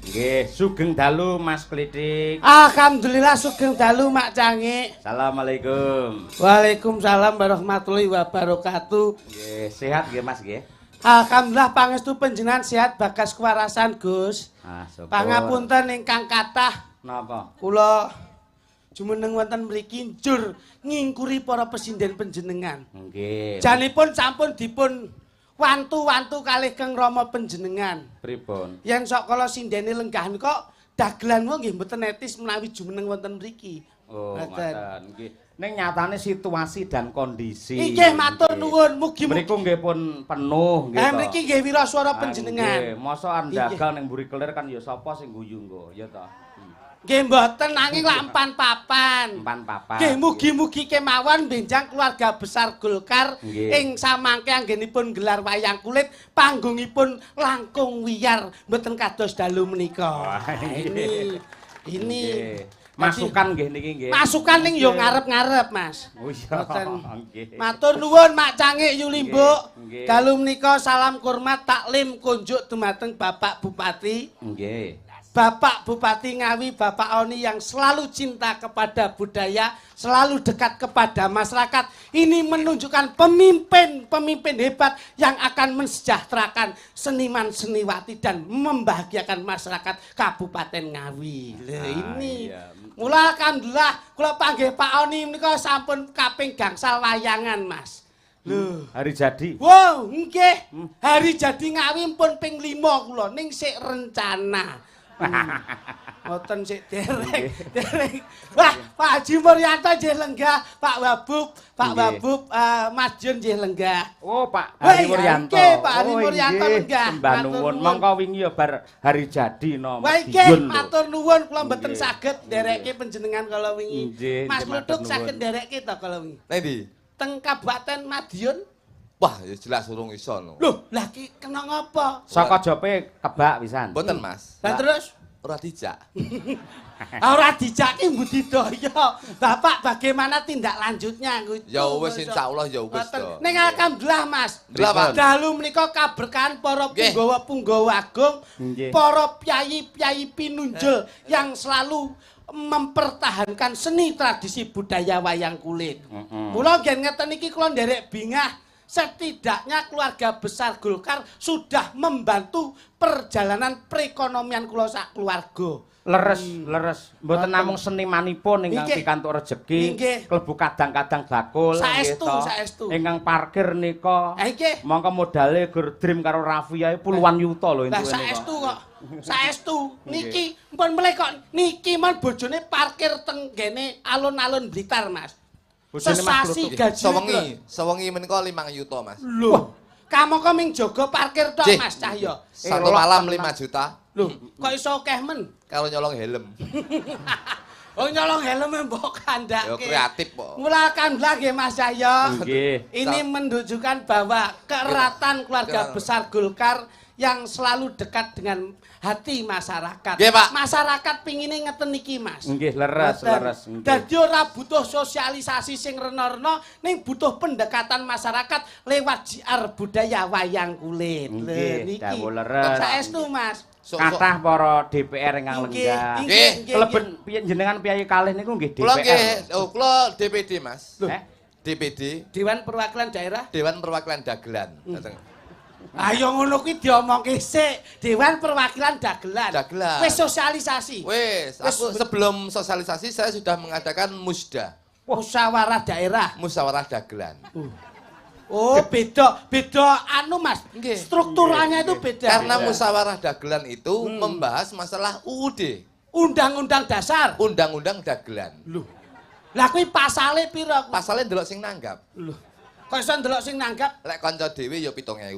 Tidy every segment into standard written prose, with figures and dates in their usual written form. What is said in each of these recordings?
Nggih, sugeng dalu Mas Klitik. Alhamdulillah sugeng dalu Mak Cangik. Assalamualaikum. Waalaikumsalam warahmatullahi wabarakatuh. Nggih, sehat nggih Mas nggih. Alhamdulillah pangestu panjenengan sehat bagas kewarasan Gus. Syukur. Pangapunten ingkang kathah. Napa? Kula jumeneng wonten mriki njur ngingkuri para presiden panjenengan. Nggih. Janipun sampun dipun wantu-wantu kalih Kang Rama panjenengan. Pripun? Yen sok kala sindene lenggah nika dagelan nggih mboten etis menawi jumeneng wonten mriki. Oh, ngoten. Nggih. Ning nyatane situasi dan kondisi. Nggih matur nuwun, mugi-mugi mriku nggih pun penuh nggih. Mriki nggih wiraswara panjenengan. Nggih, mosok dagang ning mburi kelir kan ya sapa sing guyu nggo, ya ta. Nggih mboten nanging lak empan papan. Empan papan. Nggih mugi-mugi kemawon benjang keluarga besar Golkar ing samangke anggenipun gelar wayang kulit panggungipun langkung wiyar mboten kados dalu menika. Ini masukan nggih niki nggih. Masukan ning yo ngarep-ngarep, Mas. Oh iya. Nggih. Matur nuwun Mak Cangik Yulimbuk. Dalu menika salam kurmat taklim kunjuk dumateng Bapak Bupati. Nggih. Bapak Bupati Ngawi, Bapak Oni yang selalu cinta kepada budaya, selalu dekat kepada masyarakat. Ini menunjukkan pemimpin hebat yang akan mensejahterakan seniman seniwati dan membahagiakan masyarakat Kabupaten Ngawi. Ini mula alhamdulillah kula panggih Pak Oni menika sampun kaping gangsal wayangan, Mas. Lho, hari jadi. Wow, nggih. Hari jadi Ngawi pun ping 5 kula ning sik rencana. Ngoten sik dereng. Wah, Pak Haji Muryanto nggih lenggah, Pak Wabub, Mas Jun nggih lenggah. Oh, Pak Haji Muryanto. Nggih, Pak Haji Muryanto lenggah. Mbah nuwun, mongko wingi ya bar hari jadi no. Wah, nggih, matur nuwun kula mboten saged nderekke panjenengan kala wingi. Mas Luduk saged nderekke to kala wingi. Nendi? Teng Kabupaten Madiun. Wah, ya jelas urung iso no. Loh, lah ki kena ngapa? Saka jope kebak pisan. Mboten, Mas. Lah terus ora dijak. Ora dijak ki budidaya. Bapak bagaimana tindak lanjutnya? Ya wis insyaallah ya wis to. Ning alhamdulillah Mas. Dalu menika kaberkahan para punggawa agung, para pyayi-pyayi pinunjul yang selalu mempertahankan seni tradisi budaya wayang kulit. Mula nggih ngeten iki kula nderek bingah. Setidaknya keluarga besar Golkar sudah membantu perjalanan perekonomian kula sak keluarga. Leres. Mboten namung senimanipun ingkang pikantuk rejeki, klebu kadang-kadang bakul saestu. Ingkang parkir nika. Nggih. Mongko modale gur dream karo Raffi ae puluhan yuta lho entuk niku. Lah saestu kok. Saestu niki mpun meleh kok niki men bojone parkir teng kene alun-alun Blitar, Mas. Sesasi gaji sewengi menika 5 juta, Mas. Lho, kamu kok ming jaga parkir tok, Mas Cahyo. Satu malam 5 juta. Lho, kok iso akeh men? Kalau nyolong helm. Oh, nyolong helm mbok kandhake. Yo kreatif kok. Mulakan nggih Mas Cahyo. Nggih. Ini menunjukkan bahwa keeratan keluarga besar Golkar yang selalu dekat dengan hati masyarakat. Nggih, Pak. Masyarakat pingine ngeten iki, Mas. Nggih, leres. Dadi ora butuh sosialisasi sing rena-rena, ning butuh pendekatan masyarakat lewat JR budaya wayang kulit. Nggih, dawuh leres. Saestu, Mas. Kathah para DPR ingkang lenggah. Nggih. Keleben jenengan piyayi kalih niku nggih DPR. Kula nggih, kula DPD, Mas. DPD, Dewan Perwakilan Daerah. Dewan Perwakilan Dagelan. Ayo ngono kuwi diomongke sik. Dewan Perwakilan Dagelan. Wis sosialisasi. Wis, aku sebelum sosialisasi saya sudah mengadakan musda. Musyawarah daerah. Musyawarah Dagelan. Oh, beda anu Mas. Strukturalnya itu beda. Karena musyawarah dagelan itu membahas masalah UUD. Undang-undang dasar. Undang-undang dagelan. Loh. Lah kuwi pasale pira? Pasale ndelok sing nanggap. Loh. Kok iso ndelok sing nanggap? Lek kanca dhewe ya 7.000.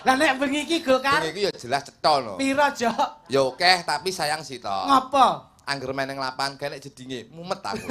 Lah nek bengi iki Golkar. Bengi iki ya jelas cetha no. Pira, Jok? Ya akeh tapi sayang sih to. Ngapa? Angger meneng lapangan kene jedinge mumet aku.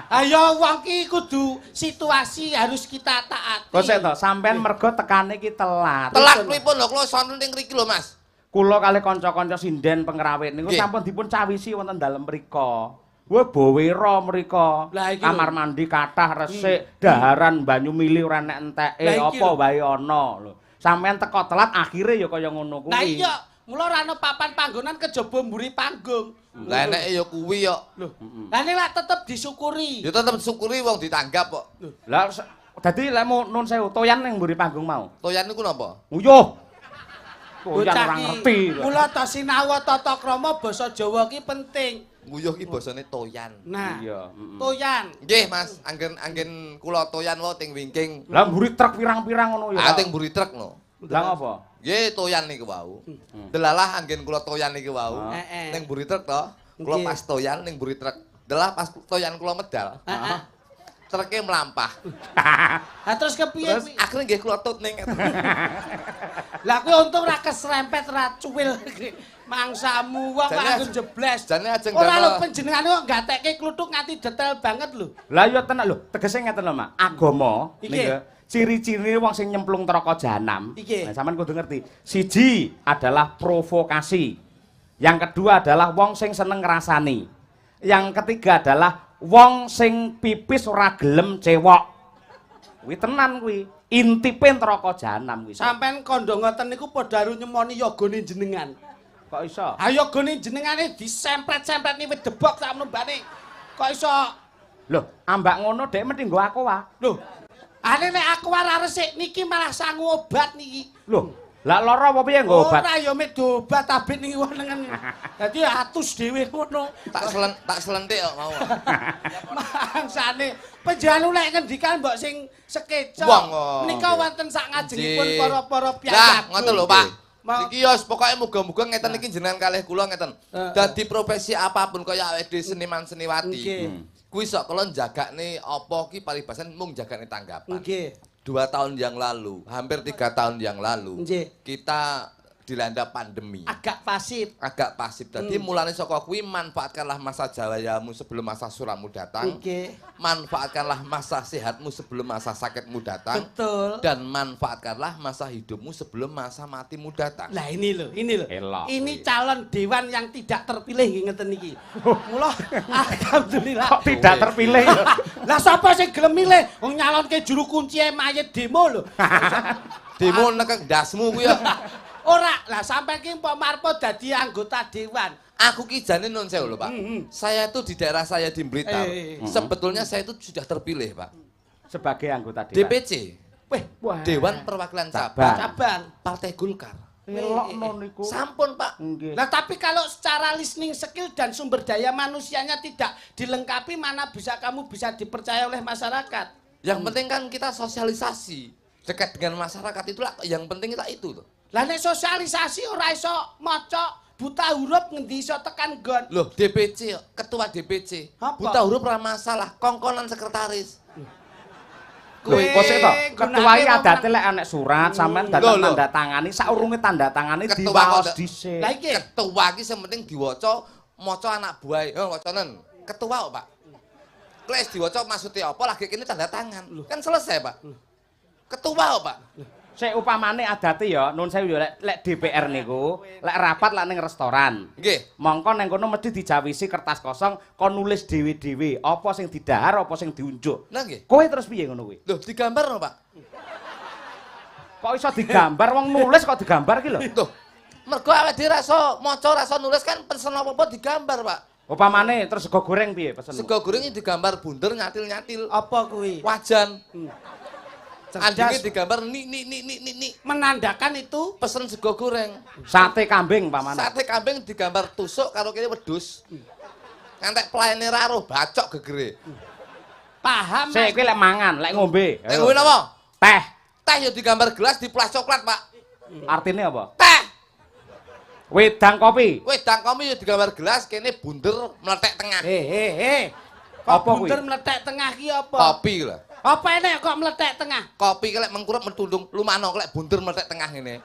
Ayo wong ki kudu situasi harus kita taati. Kok sik to, sampean mergo tekane iki telat. Telat pripun lho kula sonten ning mriki lho, Mas. Kula kalih kanca-kanca sinden pengrawit niku sampun dipun cawisi wonten dalem mrika. Wah bowera mrika. Kamar mandi kathah resik, daharan banyu mili ora nek enteke apa wae ana lho. Sampeyan teko telat akhire ya kaya ngono kuwi. Lah iya, Mula ora ana papan panggonan kejaba mburi panggung. Lah eneke ya kuwi kok. Lho. Lah nek lak tetep disyukuri. Ya tetep syukuri wong ditanggap kok. Lah dadi lek nun sewu toyan ning mburi panggung mau. Toyan niku napa? Nguyuh. Toyan Bocah ora ki, ngerti. Mula ta sinau tata krama basa Jawa ki penting. Nguyuh ki basane toyan. Nah, Iya, toyan. Nggih, Mas, anggen kula toyan wae teng wingking. Lah mburi truk pirang-pirang ngono ya. Ah teng mburi truk no. Lah ngapa? Nggih, toyan niku wau. Delalah anggen kula toyan niku wau. Heeh. Ning mburi truk to. Kula Nggih. pas toyan ning mburi truk. Delah pas toyan kula medal. Heeh. Truke mlampah. Lah terus kepiye Terus kuwi? akhirnya nggih kula tut ning Lah kuwi untung ra keserempet ra cuwil mangsamu wong Jane anggo jebles. Jane ajeng Ora lho damel- panjenengane kok gatekke kluthuk nganti detail banget lho. Lah ya tenan lho, tegese ngeten lho, Mak. Agama Iki. niku ciri-ciri wong sing nyemplung neraka jahanam. Iki. Nah, sampean kudu ngerti. Siji adalah provokasi. Yang kedua adalah wong sing seneng ngrasani. Yang ketiga adalah wong sing pipis ora gelem cewek. Kuwi tenan kuwi. Intipe neraka jahanam kuwi. Sampeyan kandha ngoten niku padha aru nyemoni yogane jenengan. Kok iso? Ha yogane jenengane disempret-sempret ni wit debok sak mlembane. Kok iso? Loh, ambak ngono dhek mesti nggo aku wae. Lho. Ane nek aku ora resik niki malah sangu obat niki. Loh, lah lara apa piye nggo obat? Ora ya mek obat tabit niki wonengen. Dadi atus dhewe ngono. tak selentik kok mau. Mangsane panjenengan lek ngendikan mbok sing sekeca. Wong kok. Menika wonten sak ngajengipun Nggih. para-para Lah, piyambak. ngoten lho, Pak. Mau- Iki ya pokoke muga-muga ngeten iki jenengan kalih kula ngeten. Dadi profesi apapun kaya awake dhewe seniman seniwati. Nggih. Kuwi sok kula jagakne apa ki paribasan mung jagakne tanggapan. Nggih. 2 tahun yang lalu, hampir 3 tahun yang lalu, Nggih. kita dilanda pandemi. Agak pasif. Agak pasif. Jadi mulane saka kuwi manfaatkanlah masa jayamu sebelum masa surammu datang. Nggih. Manfaatkanlah masa sehatmu sebelum masa sakitmu datang. Betul. Dan manfaatkanlah masa hidupmu sebelum masa matimu datang. Lah ini loh. Elok. Ini calon dewan yang tidak terpilih ngeten niki. Mula alhamdulillah. Kok tidak terpilih ya? Lah sapa sing gelem milih? Wong nyalonke juru kunci mayit demo lho. Demo nek ndasmu kuwi ya. Ora, lah sampean ki Pak Marpo dadi anggota dewan. Aku ki jane nun sewu lho, Pak. Saya tuh di daerah saya di Blitar. Sebetulnya saya itu sudah terpilih, Pak. Sebagai anggota dewan. DPC. Weh, Wah. Dewan Perwakilan Cabang. Cabang cabang. Partai Golkar. Elok non niku. Sampun, Pak. Nggih. Lah tapi kalau secara listening skill dan sumber daya manusianya tidak dilengkapi, mana bisa kamu bisa dipercaya oleh masyarakat? Yang penting kan kita sosialisasi dekat dengan masyarakat itulah yang penting kita itu tuh. Lah nek sosialisasi ora iso maca buta huruf ngendi iso tekan gon. Loh, DPC, ketua DPC. Apa? Buta huruf ora masalah, kongkonan sekretaris. Lho, kok sik to? Ketua iki gunake adate lek anek surat sampean Lho, datang lho. tanda tangani saurunge tanda tangani Ketua diwaos kok- dhisik. Lah iki Ketua iki sing penting diwaca maca anak buah. Oh, wacanen. Ketua kok, Pak. Kles diwaca maksudnya apa lagi kene tanda tangan. Kan selesai, Pak. Ketua kok, Pak. Sik upamane adate ya nun sewu ya lek DPR niku lek rapat lek ning restoran. Nggih. Mongko neng kono mesti dijawisi kertas kosong kon nulis dhewe-dhewe apa sing didahar apa sing diunjuk. Nah, nggih. Kowe terus piye ngono kuwi? Loh, digambar no, Pak. Kok iso digambar wong nulis kok digambar ki lho. Loh, mergo awake dhewe ra iso maca, ra iso nulis kan pesen apa-apa digambar, Pak. Upamane terus sego goreng piye pesen? Sego goreng iki digambar bunder nyatil-nyatil. apa kuwi? Wajan. Anjingnya Cerdas digambar ni. menandakan itu Pesen sego goreng. Sate kambing pamane. Sate kambing digambar tusuk karo kene wedhus. Ngantek pelaene ra roh bacok gegere. paham Sik kuwi lek mangan, lek ngombe. Nek ngombe napa? Teh. Teh yo digambar gelas diplas coklat, Pak. Artine apa? Teh. Wedang kopi. Wedang kopi yo digambar gelas kene bunder meletek tengah. Kok Apa kuwi? bunder meletek tengah ki apa? Kopi lho. Apa enek kok meletek tengah? Kopi kelek mengkurep metundung lumano kelek bunder meletek tengah ngene.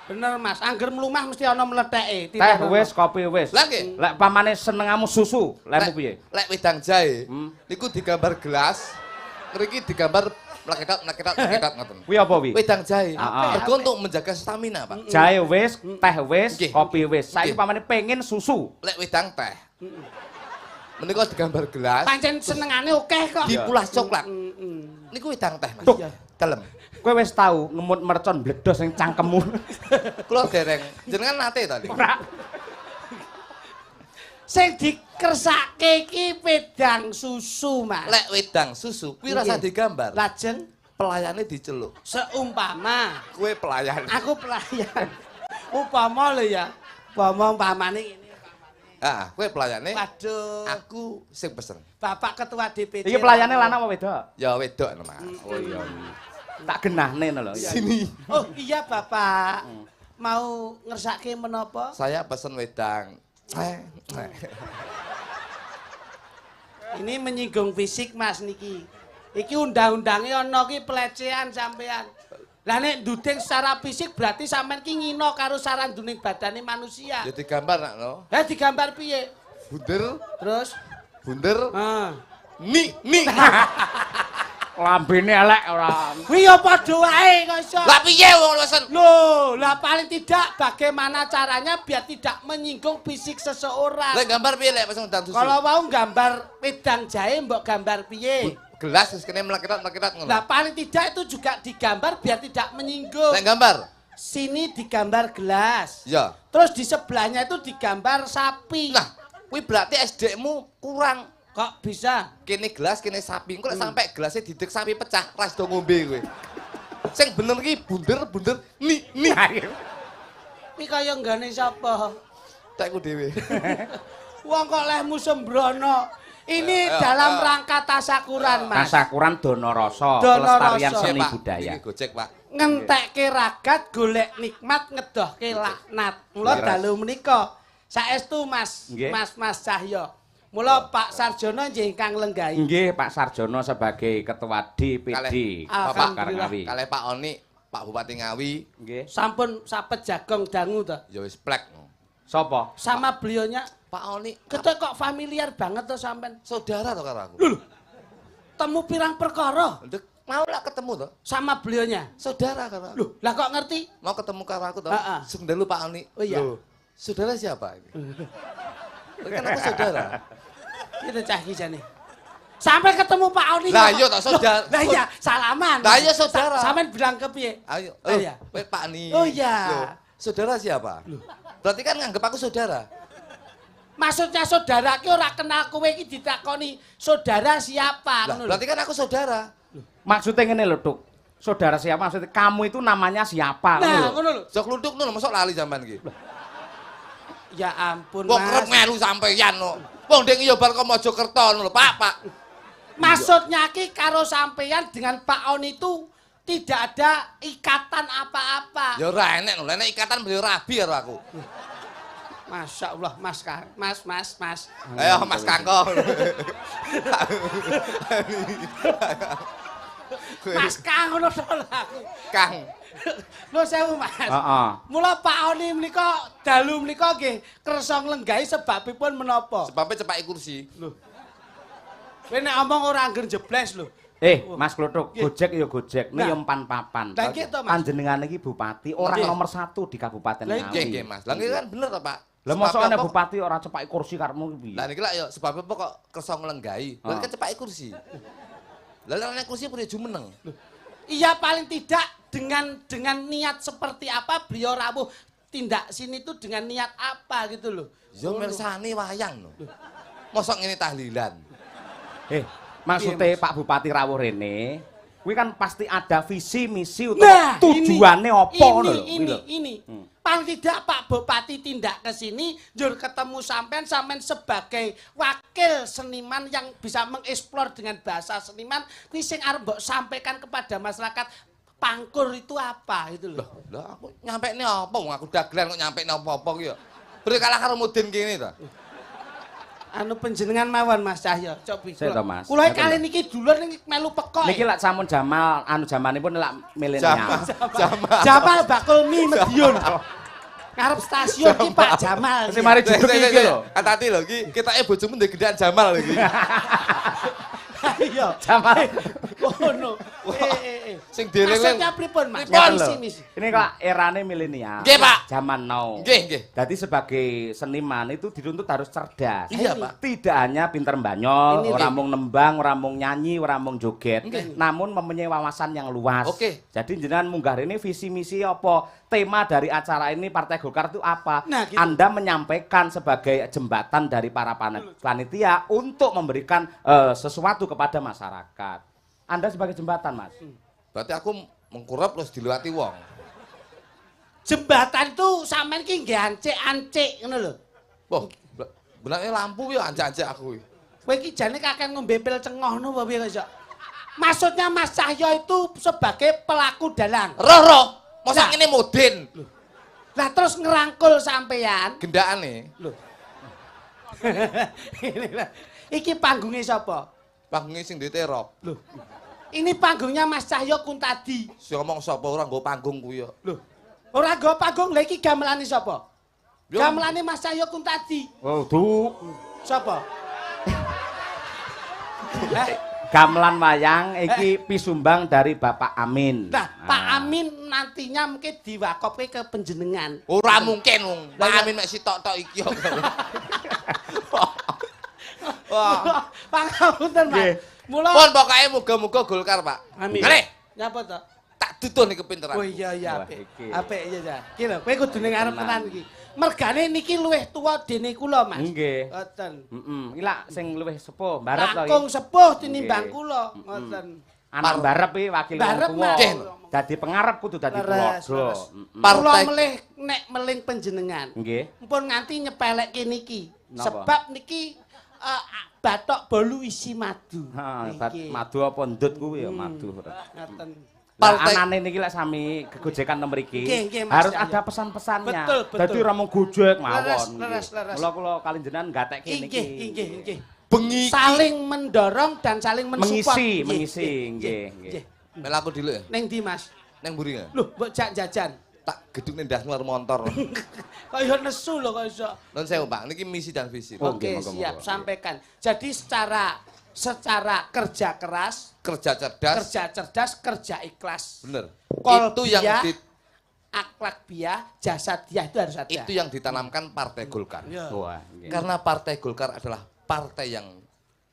Bener Mas, angger mlumah mesti ana mleteke. Teh wis, kopi wis. Lah nggih. Lek pamane senengamu susu, lekmu piye? Lek wedang jahe niku digambar gelas. Ngriki digambar mleketot ngoten. Kuwi apa kuwi? Wedang jahe. Ah. Mergo untuk menjaga stamina, Pak. Jahe wis, teh wis, Nggih. kopi wis. Saiki Nggih. pamane pengen susu. Lek wedang teh. Menika digambar gelas Pancen senengane akeh kok. dipulas coklat. Niku wedang teh, Mas. Tuh, Dalem. Kowe wis tau ngemut mercon bledos ning cangkemmu. Kula dereng. Jenengan nate to, Dik? Ora. Sing dikersake iki wedang susu, Mas. Lek wedang susu kuwi rasa Nggih. digambar. Lajeng Pelayane diceluk. seumpama Kue pelayan. aku pelayan. Upama lho ya. Umpamane ngene. Ah, kue pelayane. Waduh. Aku sing pesen. Bapak Ketua DPD. Iki pelayane lanang apa wedok? Ya wedok no, Mas. Oh iya. Tak genahne lho. Sini. Oh iya Bapak. Mau ngersake menapa? Saya pesen wedang. Ini menyinggung fisik Mas niki. Iki undang-undangnya ana ki pelecehan sampean. Lah nek nduding secara fisik berarti sampean ki ngino karo saranduning badane manusia. Ya digambar nak no. Lah digambar piye? Bunder, Terus bunder. ah. Ni. Lambene elek ora. Kuwi ya padha wae kok iso. Lah piye wong pesen? Loh, lah paling tidak bagaimana caranya biar tidak menyinggung fisik seseorang. Lek gambar piye lek pesen wedang susu? Kalau mau gambar wedang jahe mbok gambar piye? Gelas wis kene melekirat ngono. Lah paling tidak itu juga digambar biar tidak menyinggung. Lek gambar? Sini digambar gelas. Ya. Terus di sebelahnya itu digambar sapi. Nah, kuwi berarti SD-mu kurang. Kok bisa? Kene gelas, kene sapi. Engko lek sampe gelasnya didek sapi pecah, ras do ngombe kowe. Sing bener iki bunder, ni. Kuwi kaya nggane sapa? Tekku dhewe. Wong kok lehmu sembrono. Ini dalam rangka tasakuran, Mas. Tasakuran dono rasa, Dono pelestarian rasa. seni Pak, budaya. iki Gojek, Pak. Ngentekke ragat golek nikmat ngedohke laknat. Mula Nggih, dalu menika saestu Mas, Nggih. Mas Cahyo. Mula Pak Sarjono nggih ingkang lenggahi. Nggih, Pak Sarjono sebagai ketua DPD Bapak Ngawi. Kalih Pak Oni, Pak Bupati Ngawi, Nggih. Sampun sapet jagong dangu to. ya wis plek. Sapa? Sama beliaunya Pak Oni, ketok kok familiar banget to sampean. saudara to karo aku. Temu pirang perkara Ndek mau lah ketemu to. sama beliaunya. Saudara karo aku. Loh, lah kok ngerti? Mau ketemu karo aku to. Heeh. Sing dulu Pak Oni. Oh iya. Loh, saudara siapa ini? Kan aku saudara. Itu cah iki jane. Sampai ketemu Pak Oni. Lah kok- iya toh, saudara. Lah iya, salaman. Lah iya, saudara. Sampean bilang ke piye? Ayo, Oh iya. Pak Ni. Oh iya. Loh, saudara siapa? Berarti kan nganggep aku saudara. Maksudnya saudara ki ora kenal kowe iki ditakoni saudara siapa Lah, ngono lho. berarti kan aku saudara. Maksudnya ngene lho, Tuk. Saudara siapa? Maksudnya kamu itu namanya siapa? Nah, Ngono lho. ngono lho. Sok luduk ngono mosok lali sampean iki. Ya ampun, Wong kerep Mas. melu sampeyan kok. Wong ndek iya bar kok Mojokerto ngono lho, Pak. Maksudnya ki karo sampeyan dengan Pak On itu tidak ada ikatan apa-apa. Ya ora enek lho, enek ikatan beliau rabi karo aku. Masya Allah, Mas. Ayo Mas Kangko. Mas Kang ngono to lho aku. Kang. Lho sewu Mas. Heeh. Mula Pak Oni menika dalu menika nggih kersa nglenggahi sebabipun menapa? Sebabnya cepaki kursi. Kowe nek omong ora angger jebles lho. Mas Klothuk, Nggih. Gojek ya Gojek, Nah. ini ya empan papan. Lah iki to Mas. Panjenengan iki bupati, orang Nggih. nomor 1 di Kabupaten Lah Nggih, Ngawi. nggih, Mas. Lah nggih kan bener to, Pak. Lah Sebab mosok ana apa? bupati ora cepaki kursi karepmu piye? Lah niki lak ya sebab apa kok kersa nglenggahi. Berarti kan cepaki kursi. Lah nek kursi punya jumeneng. Iya paling tidak dengan niat seperti apa beliau rawuh tindak sini tuh dengan niat apa gitu loh. Ya mirsani wayang no. Mosok ngene tahlilan. Maksudnya Mas? Pak Bupati rawuh rene, kuwi kan pasti ada visi misi Nah, utawa tujuannya apa ngono lho. kuwi lho. ini. Paling tidak Pak Bupati tindak ke sini, jur ketemu sampean sebagai wakil seniman yang bisa mengeksplor dengan bahasa seniman, kuwi sing arep mbok sampaikan kepada masyarakat pangkur itu apa gitu loh. Lah aku nyampekne apa wong aku dagelan kok nyampekne apa-apa ki ya. Beri kalah karo Mudin kene ta. Anu penjenengan mawon Mas Cahyo, cobi. Sik to, Mas. Kula Ngoten kali lho. niki dulur ning melu pekok. Niki lak samun Jamal, zamanipun lak milenial. Jamal. Jamal bakul mie Medion. Ngarep stasiun ki Pak Jamal. Sing mari juduk iki lho. Hati-hati lho iki ketake bojomu ndek gedean Jamal lho iki. Iya. Jamal. Ngono. Sing direleng. Maksudnya pripun, Mas? Ngeten lho. Misi-misi. Ini kok erane milenial. Nggih, Pak. Zaman now. Nggih, nggih. Jadi sebagai seniman itu dituntut harus cerdas. Iya, Pak. Tidak hanya pinter mbanyol, Ini, ora nggih. mung nembang, ora mung nyanyi, ora mung joget, Nggih. namun mempunyai wawasan yang luas. Oke. Jadi jenengan munggah ini visi misi apa? Tema dari acara ini Partai Golkar itu apa? Nah, gitu. Anda menyampaikan sebagai jembatan dari para panitia untuk memberikan sesuatu kepada masyarakat. Anda sebagai jembatan, Mas. Berarti aku mengkurap terus diliwati wong. Jembatan tuh sampean ki nggih ancik-ancik ngono lho. Wah, benake lampu ya anjak-anjak aku. Kowe iki jane kakek ngombe pil cengoh no apa piye kok? Maksudnya Mas Cahyo itu sebagai pelaku dalang. Roh, masa Lah. ngene mudin. Lah terus ngerangkul sampean. Gendakane Lho. Iki panggungnya siapa? panggunge sing diterop. Loh. Ini panggungnya Mas Cahyo Kuntadi. Si ngomong sapa ora nggo panggung kuwi ya. Loh. Ora nggo panggung, lha iki gamelane sapa? Yo. Gamelane Mas Cahyo Kuntadi. Oh, tuh. Sapa? Gamelan wayang iki pisumbang dari Bapak Amin. Nah, Pak Amin nantinya mungkin diwakopke ke penjenengan. Ora mungkin wong. Pak Lah, Amin mek sitok-tok iki kok. Wah. Pangapunten, Mas. Nggih. Mula Pun pokoke muga-muga Golkar, Pak. Amin. Kale, Nyapa to? tak dudun iki kepinteran. Oh iya iya Wah, apik. iki. Apik iya ya. Iki lho, kowe kudu ning arep tenan iki. Mergane niki luwih tuwa dene kula, Mas. Nggih. Ngoten. Heeh, iki lak sing luwih sepuh, mbarep to Langkung iki. sepuh tinimbang Nggih. kula, ngoten. Anak mbarep iki wakil wong Mbarep, tuwa. Mas. Dadi pengarep kudu dadi Leres, tulodo. leres. Heeh. Partai- Kula melih nek meling panjenengan. Nggih. Mumpun nganti nyepelekke niki. Napa? Sebab niki batok bolu isi madu. Ha, Niki. madu apa ndut kuwi ya madu. Ngoten. Lah Partai- anane niki lek sami gegojekan nomor iki Nggih, nggih, Mas harus Cahyo. ada pesan-pesannya. Betul, betul. Dadi ora mung gojek Leres, mawon. leres, leres. Kula kali jenengan gatekke niki. Inggih, inggih. Bengi iki. Saling mendorong dan saling mensupport. Mengisi, Nggih, mengisi, nggih, nggih. Mel aku dulu ya. Neng di Mas. Neng mburi ya. Loh, mbok jak jajan. Tak gedung ndas luar motor. Kaya nesu lho kok iso. Nun sewu, Pak. Niki misi dan visi. Oh, Oke, nggih, monggo, siap, monggo. sampaikan. Jadi secara kerja keras, Kerja cerdas. kerja ikhlas. Bener. Kol Itu yang biah, di, akhlak biah, jasa dia itu harus ada. itu yang ditanamkan Partai Golkar. Ya. Wah, nggih. Karena Partai Golkar adalah partai yang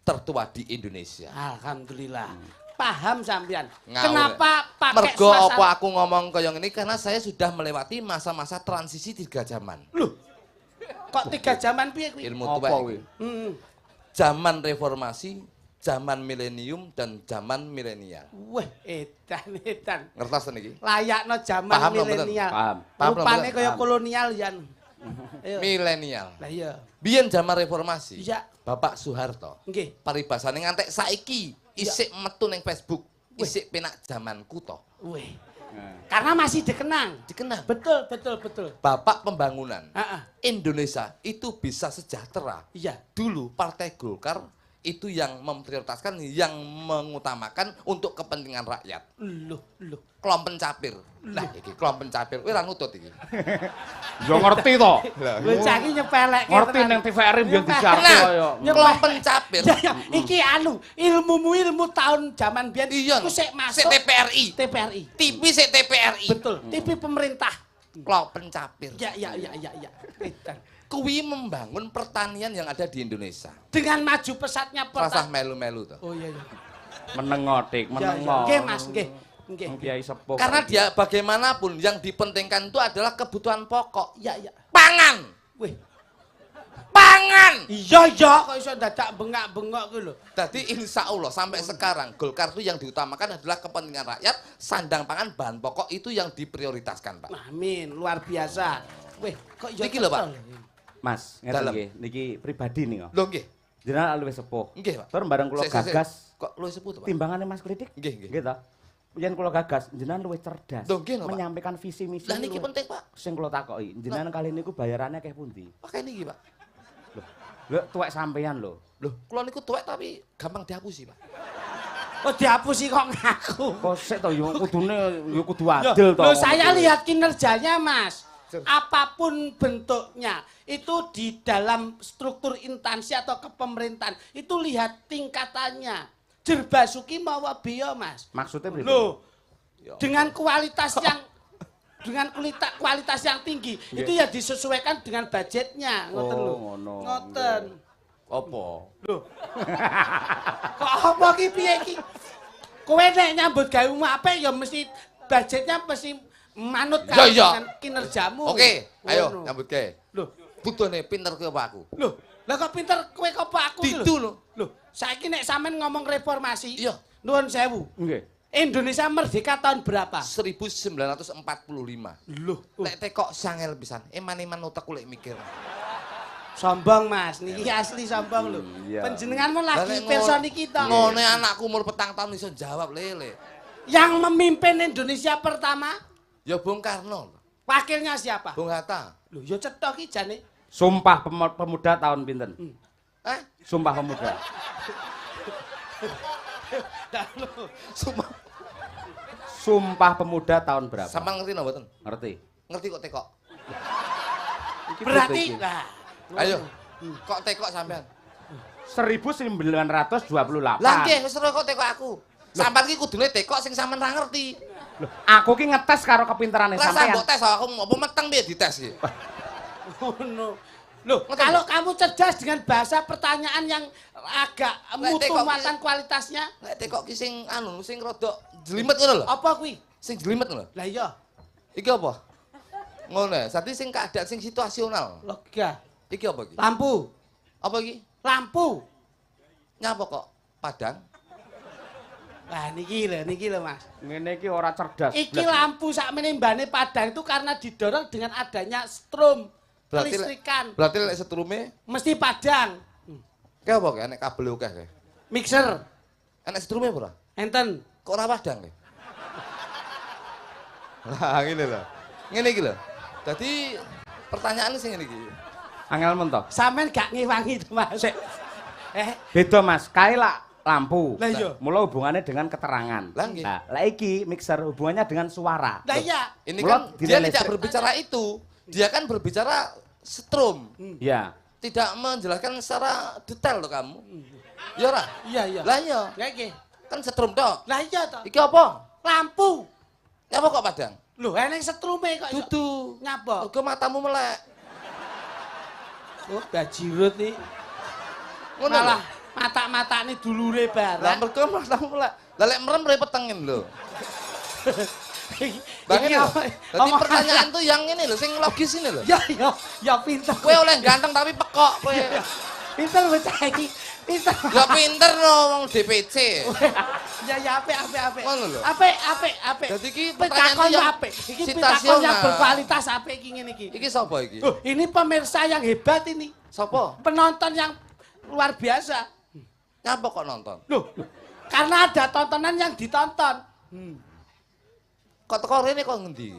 tertua di Indonesia. Alhamdulillah. Paham sampean. Ngawur. Kenapa pakai Mergo apa suasana? aku ngomong kaya ngene karena saya sudah melewati masa-masa transisi 3 zaman. Loh. Kok 3 zaman piye kuwi? Ilmu Apa tua. kuwi? Hmm. Zaman reformasi, zaman milenium dan zaman milenial. Wah, edan. Ngertos niki? Layakno zaman Paham lho, mboten? milenial. Paham. Paham lho, Rupane mboten? kaya Paham. kolonial yan. Ayo. Milenial. Lah iya. Biyen zaman reformasi. Iya. Bapak Soeharto. Nggih. Paribasane ngantek saiki isik metu ning Facebook, Wih. isik penak zamanku to. Wih. Karena masih dikenang. Dikenang. Betul. Bapak pembangunan Heeh. Indonesia itu bisa sejahtera. Iya. Dulu Partai Golkar itu yang memprioritaskan, yang mengutamakan untuk kepentingan rakyat. Loh. Kelom pencapir. Lah iki kelom pencapir, kowe ora nutut iki. Yo ngerti to. Bocah iki nyepelek. Ngerti nang TVRI biyen disiarke Nah, kaya. kelom pencapir. Ya, iki ilmu tahun zaman biyen Iya. iku sik Sik masuk TPRI. TPRI. TV sik TPRI. Betul. TV pemerintah. Kelom pencapir. Ya. Edan. Kuwi membangun pertanian yang ada di Indonesia. Dengan maju pesatnya Rasah pertanian. melu-melu to. Oh iya. Menengo dik, menengo. Nggih, Mas, nggih. Kiai sepuh. Karena dia bagaimanapun yang dipentingkan itu adalah kebutuhan pokok. Ya. Pangan. Wih. Pangan. Iya kok iso dadak bengak-bengok ku lho. Jadi insya Allah sampai sekarang Golkar itu yang diutamakan adalah kepentingan rakyat, sandang pangan, bahan pokok itu yang diprioritaskan, Pak. Amin, luar biasa. Wih, kok iso Niki lho, Pak. Mas, Dalam. ngeten nggih, niki pribadi nih kok. Lho nggih. Jenengan luwih sepuh. Nggih, Pak. Tur bareng kula Sik, sik, sik. gagas Kok lu sepuh to, Pak? timbangane Mas Kritik. Nggih, nggih. Nggih ta? Yen kula gagas, jenengan luwih cerdas. Lho, nggih, lho, Pak. menyampaikan visi misi. Lah niki penting, Pak. Sing kula takoki, jenengan kali niku bayarannya kayak pundi? Pakai niki, Pak. Lho, tuwek sampeyan lho. Loh, kula niku tuwek tapi gampang dihapusi, Pak. Oh dihapusi kok ngaku. Kok sik to yo kudune yo kudu adil to. Loh, saya lihat kinerjanya, Mas. Apapun bentuknya, itu di dalam struktur instansi atau kepemerintahan, itu lihat tingkatannya. Jerbasuki mawa biaya, Mas. Maksudnya berapa? Loh, dengan kualitas yang tinggi, itu ya disesuaikan dengan budgetnya, ngoten lho. Ngono. Ngoten. Apa? Loh. Kok apa ki piye ki? Kowe nek nyambut gawe apik ya mesti budgetnya mesti manut karo dengan kinerjamu. Oke, ayo Ngono. nyambut gawe. Loh, Budone pinter ke apa aku? loh, lah kok pinter kowe kok apa aku ki Ditu lho. Loh, saiki nek sampean ngomong reformasi, Iya. nuwun sewu. Nggih. Indonesia merdeka tahun berapa? 1945. Loh, Lek tekok sangel pisan. Eman-eman utek lek mikir. sombong Mas, niki asli sombong lho. Iya. Panjenenganmu Lah, lagi nek person iki to. Ngone anakku umur 4 tahun iso jawab lele. Yang memimpin Indonesia pertama, Ya Bung Karno, wakilnya siapa? Bung Hatta. Loh, ya cetok iki jane. Sumpah Pemuda tahun pinten? Eh, Sumpah Pemuda. sumpah. Sumpah Pemuda tahun berapa? Sampeyan ngerti napa mboten? Ngerti. Ngerti kok tekok. Iki Berarti iki. lah. Ayo. Kok tekok sampean? 1928. Lah nggih, wis ora kok tekok aku. Sampeyan iki kudune tekok sing sampean ra ngerti. Loh, aku ki ngetes karo kepinterane Rasa sampean. mbok tes aku apa meteng piye dites iki? Oh no. Loh, kalau kamu cerdas dengan bahasa pertanyaan yang agak mutu tekok muatan kualitasnya, Lek tekok ki sing anu, sing rada jelimet ngono lho. apa kuwi? Sing jelimet ngono. Lah iya, Iki apa? Ngono ya, sati sing keadaan sing situasional. lega. Iki apa iki? Lampu, Apa iki? lampu. Nyapa kok? Padang. Wah, niki lho Mas. Ngene iki ora cerdas. Iki blas. lampu sak mbane padang itu karena didorong dengan adanya strom kelistrikan. Berarti lek setrume Mesti padang. ki apa ki? Enek kabel akeh ki. Mixer, Enek setrume apa ora? enten. Kok ora padang ki? Lah ngene lho. Ngene iki lho. Dadi pertanyaane sing ngene iki. Angel mentok. Sampean gak ngewangi to Mas. Sik. Beda Mas, kae lah lampu. Lah iya. Mula hubungannya dengan keterangan. Lah nggih. Nah, lah iki mixer hubungannya dengan suara. Lah iya. Ini Mulai kan tidak dia listrik. tidak berbicara itu. Dia kan berbicara strum. Ya. Tidak menjelaskan secara detail loh kamu. Ya ora? Iya iya. Lah iya. Ya iki. Kan strum tok. Lah iya to. Iki apa? Lampu. Nyapa kok padang? Loh, eneng setrume kok iso. Dudu. Nyapa? Mergo matamu melek. Oh, bajirut nih. Ngono Malah lho. mata-matane dulure Lah barang. mergo matamu melek. Lah lek merem re petengin lho. Bang Iki ini lho. apa? Dadi Omong- pertanyaan tuh yang ini lho, sing logis ini lho. Ya pinter. Kowe oleh ganteng tapi pekok kowe. Pinter bocah iki. Pinter. Ya pinter lho wong DPC. Ya apik. Ngono lho. Apik. Dadi iki Pitakon pertanyaan yang apik. Iki pitakon situasional. yang berkualitas apik iki ngene iki. Iki sapa iki? Loh, ini pemirsa yang hebat ini. Sapa? Penonton yang luar biasa. Nyapa kok nonton? Loh, karena ada tontonan yang ditonton. Kok teko rene kok ngendi?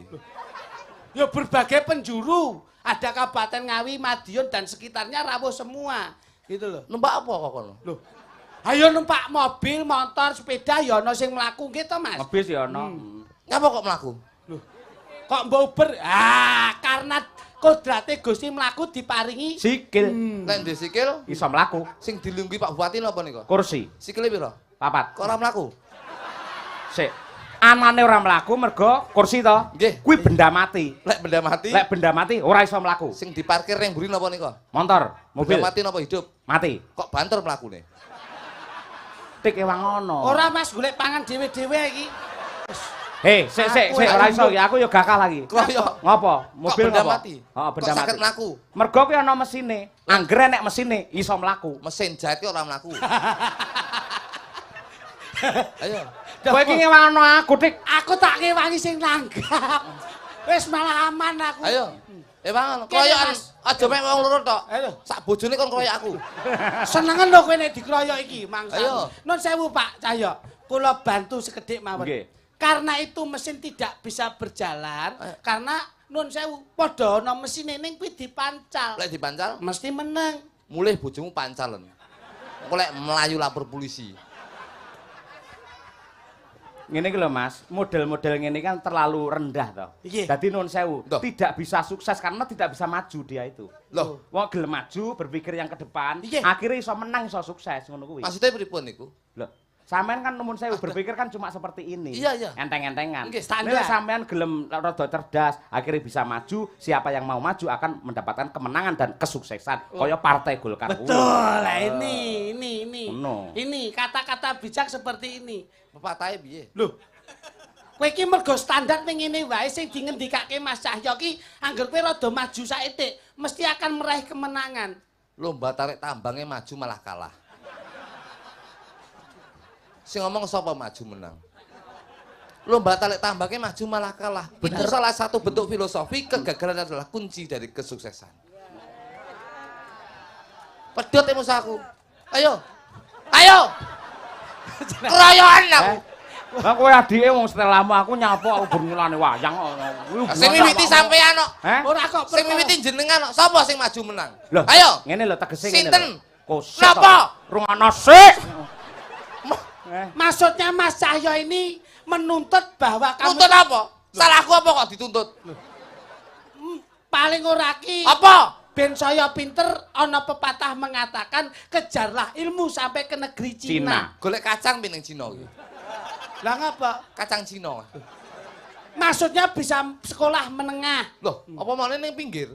Ya berbagai penjuru. Ada Kabupaten Ngawi, Madiun dan sekitarnya rawuh semua. Gitu loh. Numpak apa kok kono? Loh. Ayo numpak mobil, motor, sepeda ya ana sing mlaku gitu, Mas. Ngebis ya ono. Nyapa kok mlaku? Kok mbok Uber? Ah, karena kodrate Gusti mlaku diparingi Sikil Nek ndek sikil iso mlaku. sing dilunggi Pak Bupati napa nika? Kursi Sikile piro? papat. Kok ora mlaku? Sik. Anane ora mlaku mergo kursi to. Nggih. Kuwi benda mati. Lek benda mati Lek benda mati ora iso mlaku. sing diparkir ning mburi napa nika? Motor, mobil Benda mati napa hidup? mati. Kok banter mlakune? Tik ewang ono. ora Mas golek pangan dhewe-dhewe iki. Hei, sik Aku ora ya, iso iki. Aku ya gakal lagi. Kroyok. Ngopo? Kok Mobil benda ngopo? mati? Heeh, benda Kok mati. saged mlaku? Mergo kuwi ana mesine. Angger nek mesine iso mlaku. Mesin jahit ki ora mlaku. Ayo. Kowe iki ngewangno aku, Dik. Aku tak ngewangi sing nanggap. Wis malah aman aku. Ayo. Wangan, Kene, kroyokan Mas. aja mek wong loro tok. Ayo. Sak bojone kon kroyok aku. Senengen lho kowe nek dikeroyok iki, mangsa. Ayo. Nun sewu Pak Cahyo. Kula bantu sekedhik mawon. Nggih. Karena itu mesin tidak bisa berjalan karena nun sewu padha ana mesine ning kuwi dipancal. Lek dipancal, Mesti meneng. mulih bojomu pancalen. Engko lek melayu lapor polisi. Ngene iki lho Mas, model-model ngene kan terlalu rendah toh. Iya. Dadi nuwun sewu, Toh. tidak bisa sukses karena tidak bisa maju dia itu. Loh, Wong gelem maju, berpikir yang ke depan, Iya. akhirnya iso menang, iso sukses ngono kuwi. maksudnya pripun niku? Loh, Sampean kan numun sewu berpikir kan cuma seperti ini. Iya, iya. Enteng-entengan. Nggih, standar. Nek sampean gelem rada cerdas, akhirnya bisa maju, siapa yang mau maju akan mendapatkan kemenangan dan kesuksesan. Kaya Partai Golkar. Betul. Lah ini. Ngono. Ini kata-kata bijak seperti ini. Pepatahe piye? Loh. Kowe iki mergo standar ning ngene wae sing dingendikake Mas Cahyo ki angger kowe rada maju saithik, mesti akan meraih kemenangan. Lomba tarik tambangnya maju malah kalah. Sing ngomong sapa maju menang? Lomba tarik tambangnya maju malah kalah. Itu salah satu bentuk filosofi kegagalan adalah kunci dari kesuksesan. Pedot emosaku. Ayo. Ayo. Keroyokan aku. Lah kowe adike wong setelahmu aku nyapo aku bernilane wayang. Sing miwiti sampean kok. Ora kok Sing miwiti jenengan kok. Sapa sing maju menang? Loh, Ayo. ngene lho tegese ngene. Sinten? Kosek. Napa? Rungono sik. Maksudnya Mas Cahyo ini menuntut bahwa kamu Nuntut apa? Salahku apa kok dituntut? paling ora ki Apa? ben saya pinter ana pepatah mengatakan kejarlah ilmu sampai ke negeri Cina. Golek kacang pining Cina iki. Lah ngapa? Kacang Cina. Maksudnya bisa sekolah menengah. Loh, apa mana ning pinggir?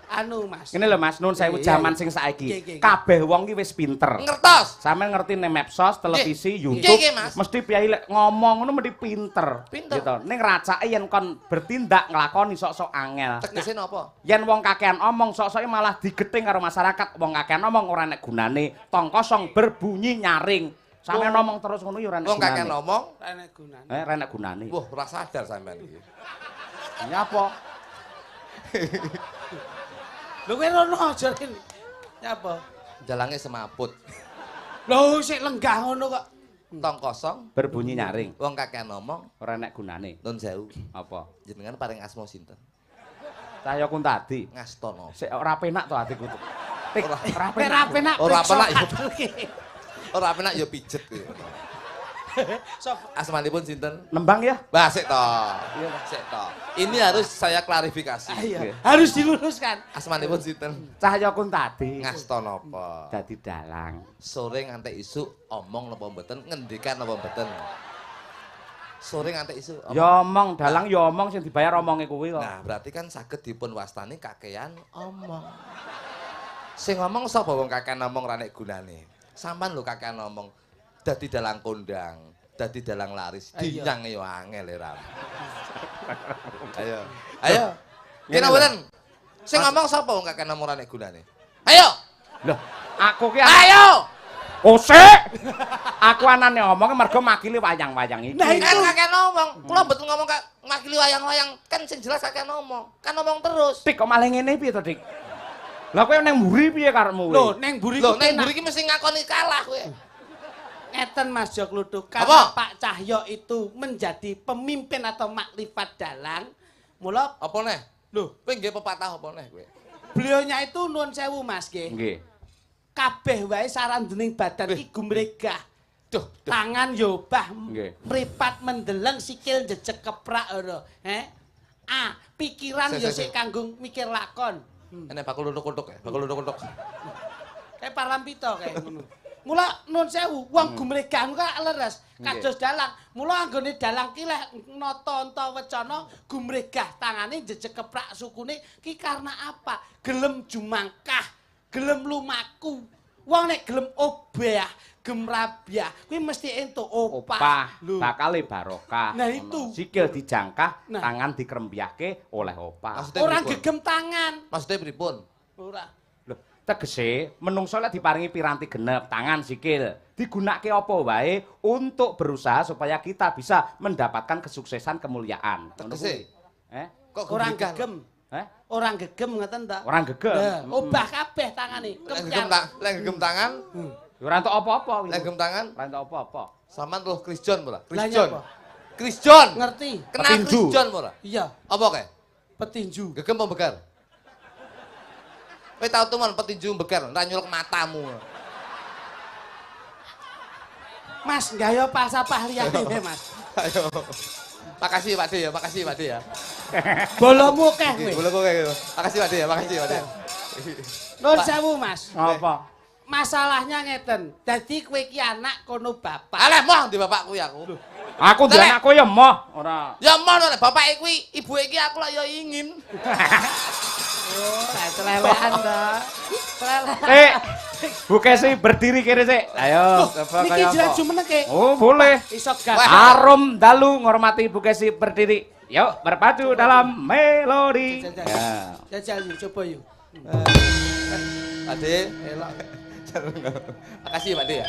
Anu Mas. Ngene lho Mas, nun sewu Iya, jaman iya. sing saiki. Iya. Kabeh wong ki wis pinter. Ngertos. Sampeyan ngerti ning medsos, televisi, Iya, YouTube, iya, Mas. mesti piyai lek ngomong ngono mesti pinter. Pinter. Gitu. Ning racake yen kon bertindak nglakoni sok-sok angel. Tegese napa? Yen wong kakean omong sok-soke malah digething karo masyarakat. Wong kakean omong ora enek gunane, tong kosong berbunyi nyaring. Sampeyan ngomong terus ngono ya ora enek Wong gunane. kakek ngomong, Enek gunane. Ora enek gunane. wah ora sadar sampean iki. Nyapa? Lho kowe rono aja rene. Nyapa? Jalange semaput. Lho sik lenggah ngono kok. Tong kosong, Berbunyi nyaring. wong kakek ngomong, Ora enek gunane. nun sewu. Apa? Jenengan paring asma sinten? Cahyo Kuntadi. Ngastono. Sik ora penak to atiku. Tik, ora Kowe ra penak. Ora periksa penak, ya. hati. Ora penak ya pijet kuwi. Sop. Asmanipun sinten? nembang ya? Bah, sik to. Sik to. Ini harus saya klarifikasi. Iya. Harus diluruskan. Asmanipun sinten? Cahyo Kuntadi. Ngasto napa? Dadi dalang. Sore nganti isuk omong napa mboten, ngendikan napa mboten. Sore nganti isuk omong. Ya omong, dalang ya omong sing dibayar omonge kuwi kok. Nah, berarti kan saged dipun wastani kakean omong. Sing ngomong sapa wong kakean omong ra nek gunane. Sampan lho kakean omong dadi dalang kondang, dadi dalang laris, Ayo. dinyang yo angel e Ram. Ayo. Ayo. Kena mboten? Sing ngomong sapa wong kakean omong ra nek gunane? Ayo. Loh, aku ki Ayo. Kosek. Aku anane ngomong mergo makili wayang-wayang iki. Nah, Kan kakean ngomong. Kula mboten ngomong makili wayang-wayang, kan sing jelas kakean ngomong. Kan ngomong terus. Dik kok malah ngene piye to, Dik? Lah kowe nang mburi piye karepmu kowe? Lho neng buri Lho, ku nek penak. mburi iki mesti ngakoni kalah kowe. Ngeten Mas Jok Luduk, Apa? karena Pak Cahyo itu menjadi pemimpin atau maklifat dalang, mula Apa neh? loh, Kowe nggih pepatah apa neh kowe? beliaunya itu nuwun sewu Mas nggih. Nggih. Kabeh wae sarandening badan iki gumregah. Duh, Tangan yo bah, Nggih. mripat mendeleng, sikil jejeg keprak ngono. A, pikiran yo sik kanggo mikir lakon. enek bakul uduk-uduk ya, bakul uduk-uduk. Kayak parampita kayak ngono. Mula nun sewu, wong gumregah ku leres, kados dalang. Mula anggone dalang ki leh nata enta wecana gumregah tangane jejeg keprak sukune ki karena apa? Gelem jumangkah, gelem lumaku. Wong nek gelem obah, gemrabyah, kuwi mesti entuk opah. Opah, bakale barokah. Nah, Ngono. itu. Sikil dijangkah, Nah. tangan dikrembyahke oleh opah. Maksudnya Orang pripun? gegem tangan. Maksudnya pripun? Ora. Lho, tegese menungso lek diparingi piranti genep, tangan, sikil, digunakake apa wae untuk berusaha supaya kita bisa mendapatkan kesuksesan kemuliaan. Ngono Tegese? kuwi. Kok Orang gemblikan? gegem. Eh? Orang gegem ngoten ta? Orang gegem. Nah, obah kabeh tangane. Lek gegem tangan, Ya ora entuk apa-apa. lek gegem tangan, Ora entuk apa-apa. sampean roh Chris John ora? Chris Lah, John. nyapa? Chris John. Ngerti? Kenal Petinju. Chris John ora? Iya, Apa kae? petinju. Gegem apa begar? Kowe tau temen petinju begar, ora nyulek matamu. Mas, gayo pasapah liyane Mas. Ayo. Makasih Pak De ya, makasih Pak De ya. Bolomu akeh kowe. Boleh kok kayak gitu. Makasih Pak De ya, makasih Pak De. Nuwun Pak. sewu Mas. Apa? masalahnya ngeten. Dadi kowe iki anak kono bapak. Alah moh di bapakku ya aku. Aku ndek anakku ya moh, ora. Ya moh nek bapak kuwi, ibu iki aku lak ya ingin. Oh, celelekan to. Celelekan. Bu Kesi berdiri kiri sik. Ayo, coba Niki kaya jelas apa? jumeneke. Oh, boleh. Iso gak. Arum dalu ngormati Bu Kesi berdiri. Yuk, berpadu dalam melodi. Ya. Jajal yuk, coba yuk. Ade, Elok. makasih ya Pak De ya.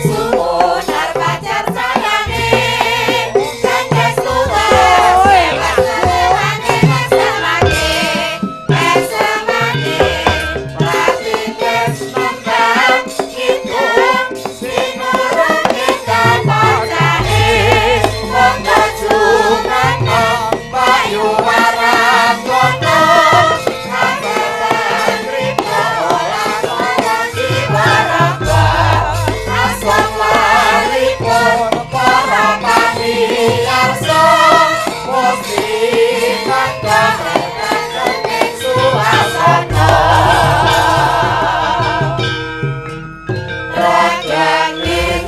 Sunar pacar sayange, janjas luwes, lewat-lewate semake, lagi kes membang, hitung, sing urung kita pocake, monggo jumana, bayu warang kono, kabetan riko, lakonan jiwaramba, aswang laripun, para pamiyarsa, musti kandang kening suasana. Raganging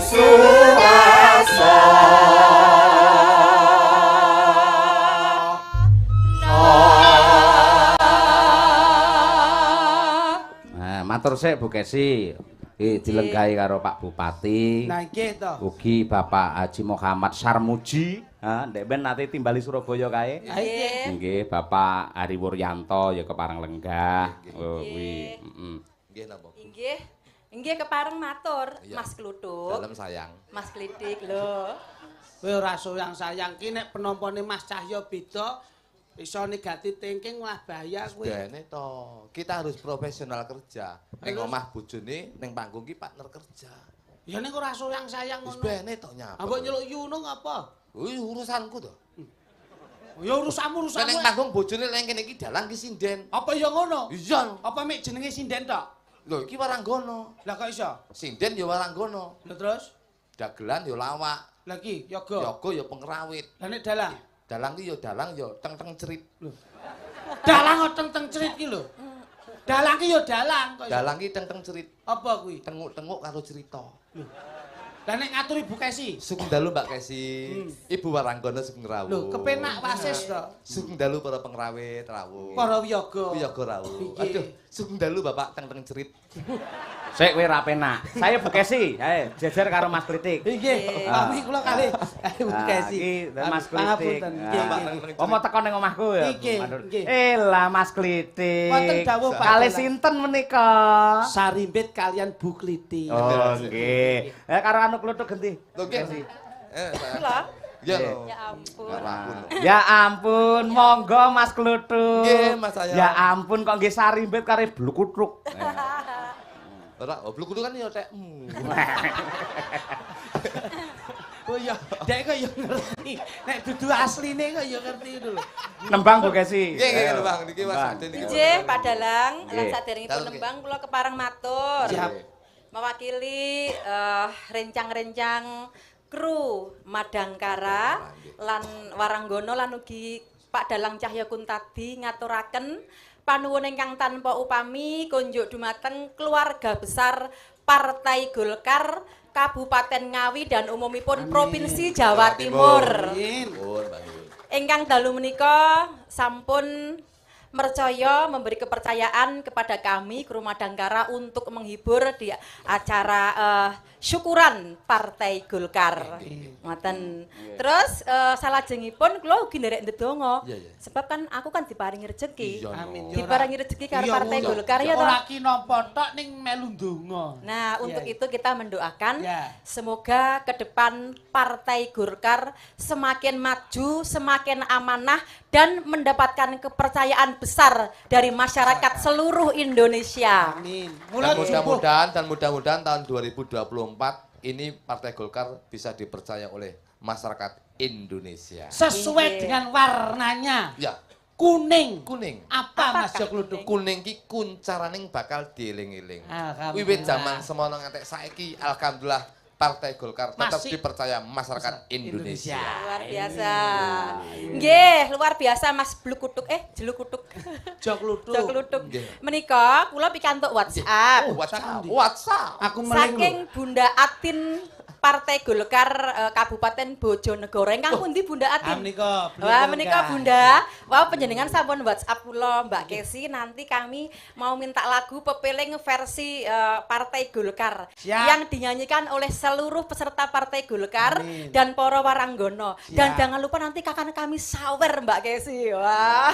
Nah, matur sik Bu Kesi. Dilenggahi karo Pak Bupati. Nah, nggih to. Ugi Bapak Haji Muhammad Sarmuji, ndek ben nate timbali Surabaya kae. Nggih. Nggih, Bapak Ari Wuryanto ya kepareng lenggah. Oh, kuwi. Heeh. Nggih napa? Inggih. Inggih kepareng matur, Iya. Mas Kluthuk. Dalam sayang. Mas Klidik lho. Kowe ora sayang ki nek penompone Mas Cahyo beda iso negatif thinking malah bahaya kuwi. Dene to, kita harus profesional kerja. Ning omah bojone, ning panggung ki partner kerja. Ya nek ora sayang Wis ngono. bene to nyapa. Ambok nyeluk yunung apa? Kuwi urusanku to. Ya urusanmu Nek ning panggung bojone leng kene iki dalang ki sinden. Apa ya ngono? Iya. Apa mek jenenge sinden tok? Lho iki waranggono. Lah kok iso? Sinden ya waranggono. Lah terus? Dagelan ya lawak. Lah ki yoga. Yoga ya pengrawit. Lah nek dalang. Dalang ki ya dalang ya teng-teng cerit. Dalang kok teng-teng cerit ki lho. Dalang ki ya dalang kok iso. Dalang ki teng-teng cerit. Apa kuwi? Tenguk-tenguk karo cerita. Lah nek ngatur Ibu Kesi. Sugeng dalu Mbak Kesi. Ibu waranggono sugeng rawuh. Lho, kepenak wasis to. Sugeng dalu para pengrawit rawuh. Para wiyaga. Wiyaga rawuh. Nggih. Aduh, sugeng dalu Bapak teng-teng cerit. Sik kowe ra penak. Saya Bu Kesi, ae jejer karo Mas Klitik. Nggih. Pamit kula kalih Ibu Nah, Kesi. iki Mas Klitik. Pangapunten. Nggih, Ah, nggih. Oma teko ning omahku ya. Nggih, Matur. nggih. Lah Mas Klitik. Wonten dawuh Pak Kali Dalang. sinten menika? Sarimbit kalian Bu Kliti. Oh, nggih. Karo anu kluthuk genti. Lho nggih. Kesi. Lho. Iya lho. Ya ampun. Rawuh. Ya ampun, monggo Mas Kluthuk. Nggih, Mas saya. Ya ampun kok nggih sarimbit karo blukutruk. Ora, obluk kudu kan ya tekmu. Oh iya, dek kok ya ngerti. Nek dudu asline kok ya ngerti itu lho. Nembang Bu Kesi. Nggih, nggih, Bang. Niki Mas Ade niki. Nggih, Pak Dalang, lan Nggih. saderengipun Dalang, nembang kula kepareng matur. Siap. Mewakili rencang-rencang kru Madangkara lan Waranggono lan ugi Pak Dalang Cahya Kuntadi ngaturaken panuwun ingkang tanpa upami kunjuk dumateng keluarga besar Partai Golkar Kabupaten Ngawi dan umumipun Provinsi Jawa Timur. Amin. Pun, Bang. Ingkang dalu menika sampun mercaya memberi kepercayaan kepada kami kru Madangkara untuk menghibur di acara syukuran Partai Golkar. Ngoten. Terus salajengipun kula ugi nderek ndedonga. Iya, iya. Sebab kan aku kan diparingi rezeki. Iya. Amin. Diparingi rezeki karo Iya, Partai ngono. Golkar ya toh. Ora ki napa tok ning melu ndonga. Nah, untuk Iya. itu kita mendoakan Ya. semoga ke depan Partai Golkar semakin maju, semakin amanah dan mendapatkan kepercayaan besar dari masyarakat seluruh Indonesia. Amin. Dan Mula jumbuh. mudah-mudahan tahun 2024 ini Partai Golkar bisa dipercaya oleh masyarakat Indonesia. Sesuai Iya. dengan warnanya. Ya, Kuning. Kuning. Apa Mas Jok Luduk? Kuning ki kuncaraning bakal dieling-eling. Alhamdulillah. Wiwit zaman semono ngantek saiki alhamdulillah Partai Golkar tetap Masih dipercaya masyarakat Indonesia. Luar biasa. Nggih, luar biasa Mas Blukutuk Jeluk Kutuk. Jok Luduk. Jok Lutuk. Nggih. Menika kula pikantuk WhatsApp. WhatsApp. Aku meling lho. Saking Bunda Atin Partai Golkar Kabupaten Bojonegoro. Ingkang pundi Bunda Atin? Wah, menika Bunda. Wah, panjenengan sampun WhatsApp kula Mbak Kesi, nanti kami mau minta lagu pepeling versi Partai Golkar Siap. yang dinyanyikan oleh seluruh peserta Partai Golkar dan para waranggono. Dan Siap. jangan lupa nanti akan kami sawer Mbak Kesi. Wah.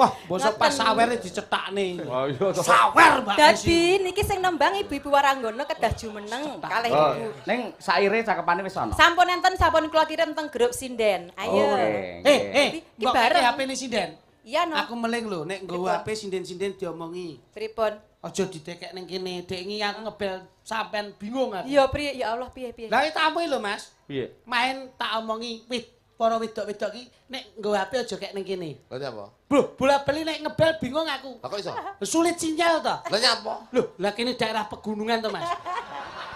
Wah, bosok pas Ngoten. sawere dicetak nih. Oh iya toh. Sawer Mbak Desi. Dadi niki sing nembang ibu-ibu waranggono kedah jumeneng kalih Oh, ibu. ning saire cakepane wis ana. Sampun enten sampun kula kirim teng grup sinden. Ayo. Oke. Iki Iki bareng. HP ini sinden. Iya no. Aku meling lho, nek nggawa HP sinden-sinden diomongi. Pripun? Aja didekek ning kene, dek ngi aku ngebel sampean bingung aku. Iya priye ya Allah piye. Lah iki tak ampuni lho, Mas. Piye? Main tak omongi para wedok-wedok iki nek nggawa HP aja kek ning kene. Lha nyapa? Bro, bola-bali nek ngebel bingung aku. Lah kok iso? Sulit sinyal to. Lah nyapa? Loh, lah kene daerah pegunungan to, Mas.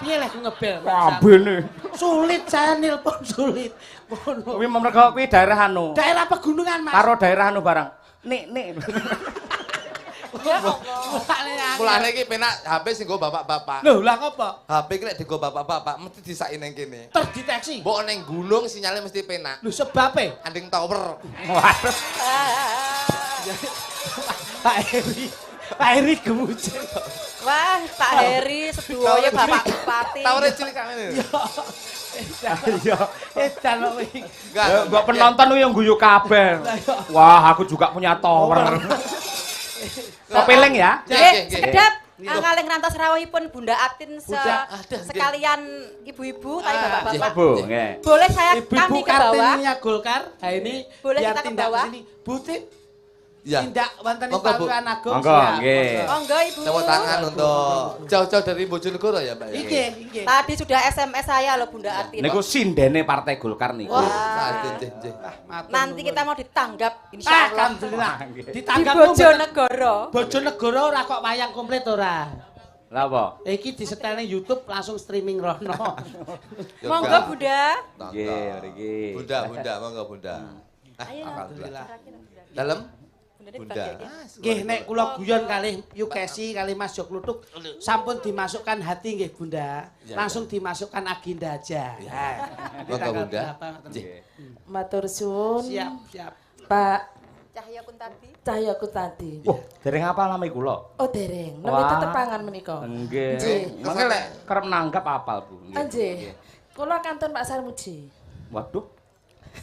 Piye lah aku ngebel? Kabene. Sulit saya nelpon sulit. Ngono. Kuwi mergo kuwi daerah anu. Daerah pegunungan, Mas. Karo daerah anu barang. Nik. Mulane iki penak HP sing nggo bapak-bapak. Loh, lah ngopo? HP iki nek dienggo bapak-bapak mesti disaki ning kene. Terdeteksi. Mbok ning gunung sinyalnya mesti penak. Loh, sebabe? Anding tower. Waduh. Pak Heri. Pak Heri gemujen. Wah, Pak Heri sedoyo Bapak Bupati. Tawere cilik kang ngene. Iya. Edan kok iki. Enggak. Mbok penonton kuwi yang guyu kabeh. Wah, aku juga punya tower. Pepeling ya. Nggih, sekedap ngalih ngantos rawuhipun Bunda Atin Bunda, aduh, sekalian ibu-ibu tadi bapak-bapak. Bu, nggih. Boleh saya Ibu-ibu kami ke bawah? Kartininya Golkar. Nah ini Boleh biar kita ke tindak bawah? sini. Butit. Ya. Tindak wonten ing Monggo, Bu. Paluan Agung. Monggo, siap. nggih. Monggo Ibu. Tepuk tangan untuk jauh-jauh dari Bojonegoro ya, Mbak. Iki, iki. Tadi sudah SMS saya loh Bunda Atin. Niku sindene Partai Golkar niku. Wah, nggih. Nanti kita mau ditanggap insya Allah Alhamdulillah. Nggih. di Ditanggap Bojonegoro. Bojonegoro ora kok wayang komplit ora. Lah apa? Iki disetel ning YouTube langsung streaming rono. Monggo Bunda. Nggih, mriki. Bunda, monggo Bunda. Ayo. Alhamdulillah. Dalam? Bunda Bunda. Nggih nek kula guyon kalih Yukesi kalih Mas Jok Lutuk sampun dimasukkan hati nggih Bunda. Langsung dimasukkan agenda aja. Monggo Bunda. Nggih. Matur suwun. Siap, siap. Pak Cahya Kuntadi. Cahyaku tadi. Wah, dereng apa nami kula? Oh dereng, Wah. nami tetepangan menika. Nggih. Nggih. Mangke lek kerep nanggap apal, Bu. Nggih. Kula kanton Pak Sarmuji. Waduh.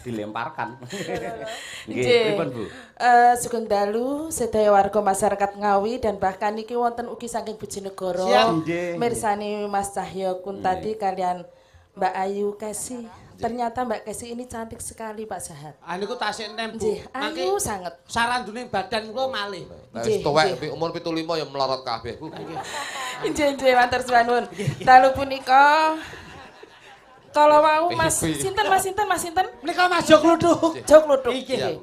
Dilemparkan. Nggih, Nggih. pripun, Bu? Sugeng dalu sedaya warga masyarakat Ngawi dan bahkan niki wonten ugi saking Bojonegoro. Siap. Nggih. Mirsani Mas Cahya Kuntadi kalian Mbak Ayu Kesi. Ternyata Mbak Kesi ini cantik sekali Pak Sahat. Ah niku tasik entem Bu. Nggih, ayu sanget. Sarandune badan kula malih. Nah, Nggih, wis tuwek nggih. umur 75 ya melorot kabeh, Bu. Nggih, matur suwun. Dalu punika kalau mau Mas sinten? Menika Mas Jok Lutuk. Jok Lutuk. Iki.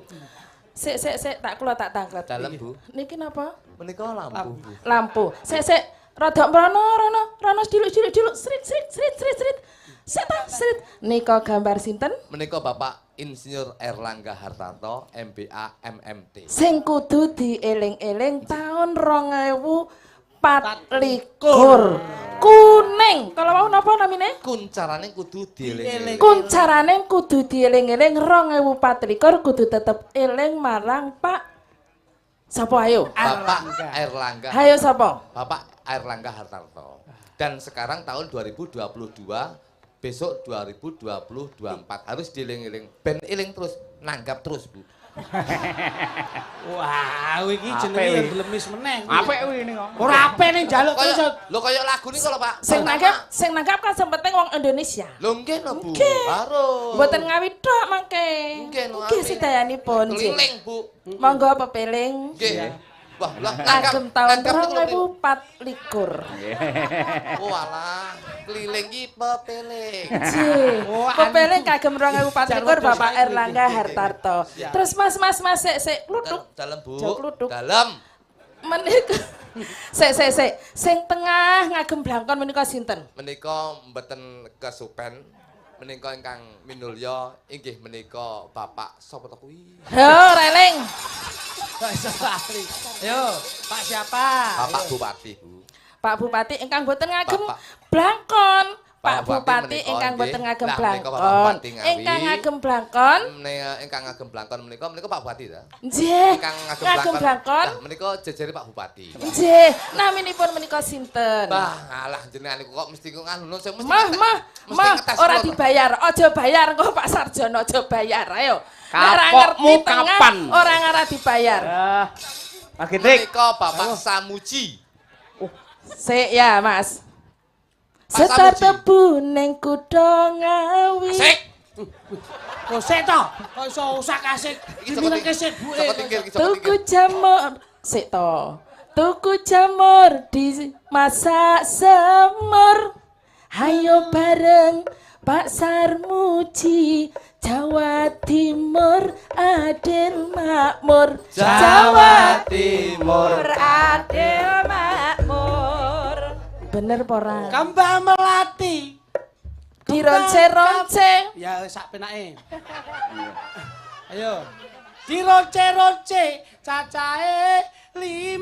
Sik tak kula tak tanglet. Dalem, Bu. Niki napa? Menika lampu, Bu. Lampu. Sik rada rono diluk srit. Srit. Nika gambar sinten? Menika Bapak Insinyur Erlangga Hartarto, MBA, MMT. Sing kudu dieling-eling taun 2024. Kuning. Kalau mau napa namine? Kuncarane kudu dieling-eling. Kuncarane kudu dieling-eling 2024 kudu tetep eling marang Pak sapa ayo? Bapak Erlangga. Hayo sapa? Bapak Erlangga Hartarto. Dan sekarang tahun 2022, besok 2024 harus dieling-eling. Ben eling terus, nanggap terus, Bu. Wah, iki Apik, jenenge wi. ya blemis meneh. Apik kuwi ning kok. Ora apik ning jaluk terus. Kaya lagu niku lho, Pak. Sing nanggap kan sempenting wong Indonesia. Lho nggih lho, Bu. Nggih. Harus. Mboten ngawi tok mangke. Nggih, no, Nggih amin. sedayanipun nggih. Keliling, Bu. Monggo pepeling. Nggih. Wah, lah Kagem tahun ngangkap 2024. walah, keliling ki pepeling. Jih, pepeling kagem 2024 Bapak Erlangga Hartarto. Terus Mas sik kluthuk. Dalam Bu. Jauh kluthuk. Dalam. Menika sik. Sing tengah ngagem blangkon menika sinten? Menika mboten kesupen. Menika ingkang minulya inggih menika Bapak sapa to kuwi? Yo, reling. Kok iso lali. Ayo, Pak siapa? Bapak Bupati, Bu. Pak Bupati ingkang boten ngagem Bapak. blangkon. Pak Pak Bupati Bupati menika ingkang nggih. boten ngagem Lah, menika Bapak blangkon. Bupati Ngawi. Ingkang ngagem blangkon. Ingkang ngagem blangkon menika Pak Bupati ta? Nggih. Ingkang Ngagem blangkon. Lah menika jejere Pak Bupati. Nggih, naminipun menika sinten? Bah, alah jenengan niku kok mesti nganu sing mesti Mah, ngetes ora kula to. dibayar. Aja bayar kok Pak Sarjono, aja bayar. Ayo. Kapokmu kapan? Ora ngara dibayar. Pak Ginting. Menika Bapak Samuji. Sik ya, Mas. Pak Setar Samuji. tebu ning kutha Ngawi. Asik. Kok sik to? Kok iso usah kasih. Diminengke sik buke. Joko tingkir, Joko Tuku tingkir. jamur sik to. Tuku jamur di masak semur. Hayo bareng Pak Sarmuji. Jawa Timur adil makmur. Jawa Timur. Adil makmur. Bener apa ora? Kembang melati. Dironce-ronce. Ya sak penake. Ayo. Dironce-ronce cacahe 5.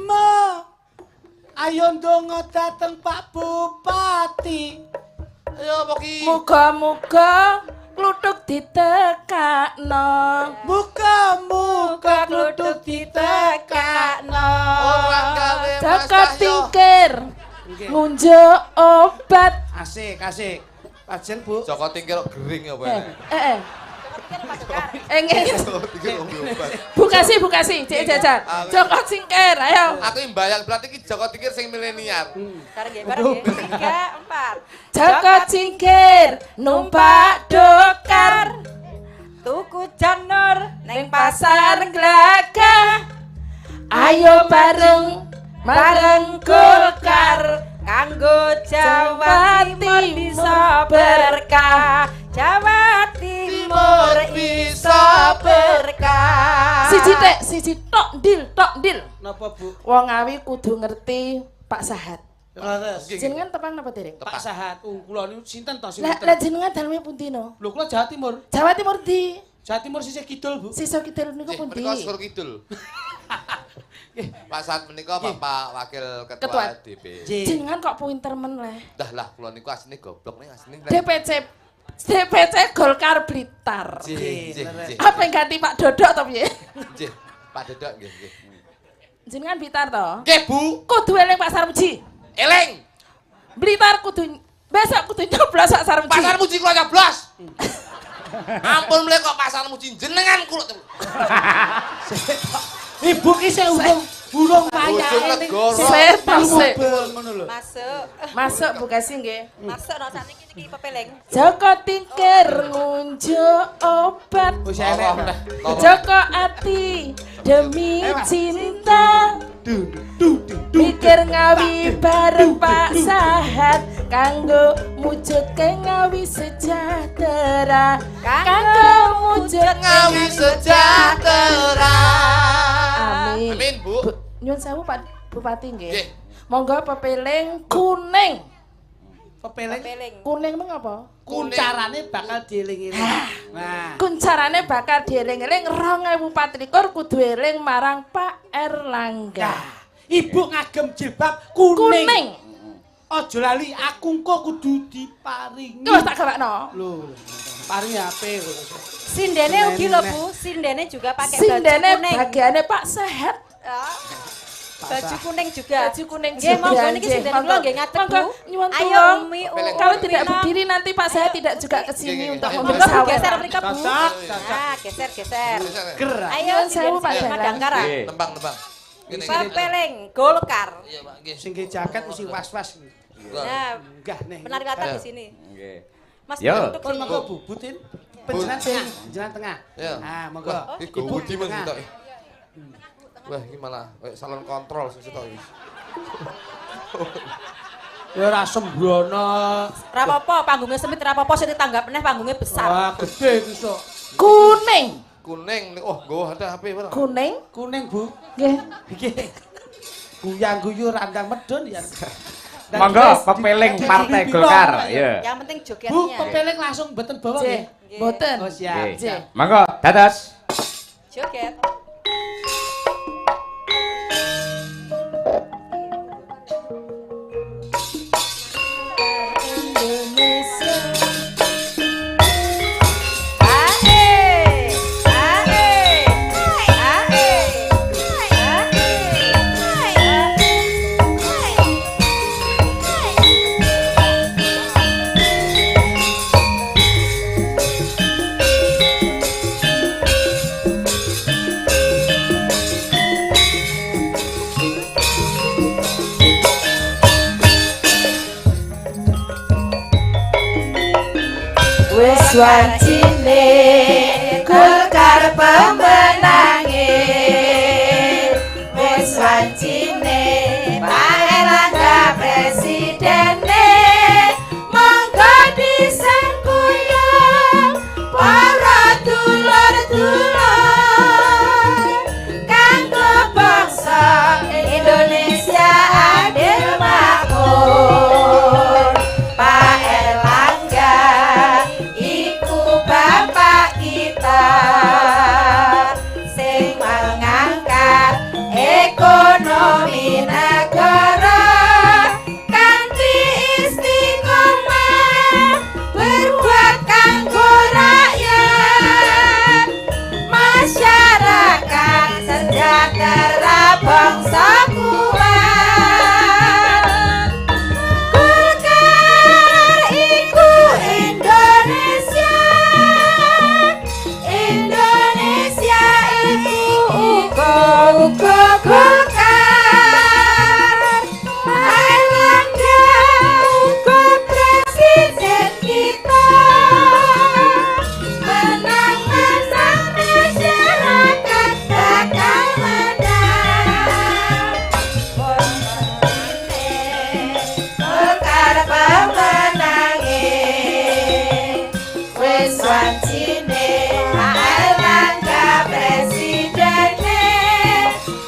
Ayo ndonga dateng Pak Bupati. Ayo poki. Muga-muga kluthuk ditekakno. Muga-muga kluduk ditekakno. Orang gawe Mas Jaka Cahyo. tingkir ngunjuk obat. Asik. Pajen Bu. Joko tingkir kok gering apa ya? Ngene. Joko tingkir kok obat. Bukasi, cek jajan. Jaka tingkir, ayo. Aku imbayang berarti iki Joko tingkir sing milenial. Bareng nggih. 3, 4. Jaka tingkir numpak dokar Tuku janur ning pasar Glagah. Ayo bareng Golkar. kanggo Jawa Timur bisa berkah. Jawa Timur bisa berkah. Siji tok dil. Napa Bu? Wong Ngawi kudu ngerti Pak Sahat. Terus. Jenengan tepang napa dereng? Pak Sahat, kula niku sinten to sing Lah jenengan daleme pundi no? Lho kula Jawa Timur. Jawa Timur di Jawa Timur sisih kidul, Bu. sisa kidul niku pundi? Menika Sur Kidul. Pak Sat menika Bapak Wakil Ketua. Ketua DP. Jenengan kok pinter men leh. Dah lah kula niku asline goblok nih asline. DPC Golkar Blitar. Nggih. Apa yang ganti Pak Dodok to piye? Nggih. Pak Dedok nggih. Jenengan Blitar to? Nggih, Bu. Kudu eling Pak Sarmuji. Eling. Blitar kudu besok kudu nyoblos Pak Sarmuji. Pasar Muji kula nyoblos. Ampun mleh kok Pasar Muji jenengan kula. Ibu ki sing burung Bojong payake negara. Sik. ngono lho. Masuk Bu Kasih nggih. no saniki iki pepeling. Joko tingkir ngunjuk obat. Wis enek. Joko ati demi cinta. Mikir Ngawi bareng Pak Sahat kanggo mujudke Ngawi sejahtera. Kanggo mujud Ngawi sejahtera. Amin. Amin, Bu. Nyuwun sewu Pak Bupati Nggih. nggih. Monggo pepeling kuning. Pepeling Pepeling. Kuning mengapa? kuncarane bakal dieling-eling. Nah, Kuncarane bakal dieling-eling 2024 kudu eling marang Pak Erlangga. Ibu ngagem jilbab kuning. Kuning. Aja lali aku engko kudu diparingi. Wis tak gawakno. Lho, paringi ape kok. Sindene ugi lho Bu, sindene juga pakai baju Sindene kuning. bagiane Pak Sehat. Ah, baju kuning juga. Baju kuning Nggih, juga. monggo niki sindene kula nggih ngadeg Monggo, Bu. nyuwun Ayo tulung. Umi, Kalau tidak Wina. berdiri nanti Pak Sehat tidak juga ke sini Nggih, untuk nggih. memberi Monggo Bu, sawah. geser mriki Bu. Cocok. Nah, geser. Ger. Ayo Nyuwun sewu, Pak sindene Dalang. Madangkara. Nggih. Nembang. Ngene. Pepeling Golkar. Iya, Pak. Nggih. Sing ge jaket mesti was-was. Nah, Enggak nih. penari latar Ayo. di sini. Nggih. Mas Yo. duduk Pun sini. monggo Bu, butin. Penjenan tengah. Ya. Ah, monggo. Iki gudi Mas entuk. Wah, iki malah kayak salon kontrol sing sitok iki. Ya ora sembrono. Ra apa-apa, panggungnya sempit ra apa-apa sing ditanggap meneh panggungnya besar. Wah, gede iki sok. Kuning. Kuning. Oh, nggo ada HP ora? Kuning. Kuning, Bu. Nggih. Iki. Guyang guyu randang medun ya. Monggo pepeling Partai Golkar. Ya. Yang penting Bu, jogetnya. pepeling langsung mboten bawa Nggih. nggih. Mboten. Oh, siap. Nggih. siap. Monggo dados. Joget. Wis wancine Golkar pemenange. Wis wancine Pak Erlangga presidene. Monggo disengkuyung para dulur-dulur kanggo bangsa Indonesia adil makmur. Pak Erlangga iku bapak kita sing mengangkat ekonomi negara kanthi istiqomah berbuat kanggo rakyat masyarakat sejahtera bangsa kuat. Golkar iku Indonesia. Indonesia iku uga Golkar. Erlangga uga presiden kita. Menang masyarakat bakal menang. Golkar pemenange. Wis wancine Pak Erlangga presidene.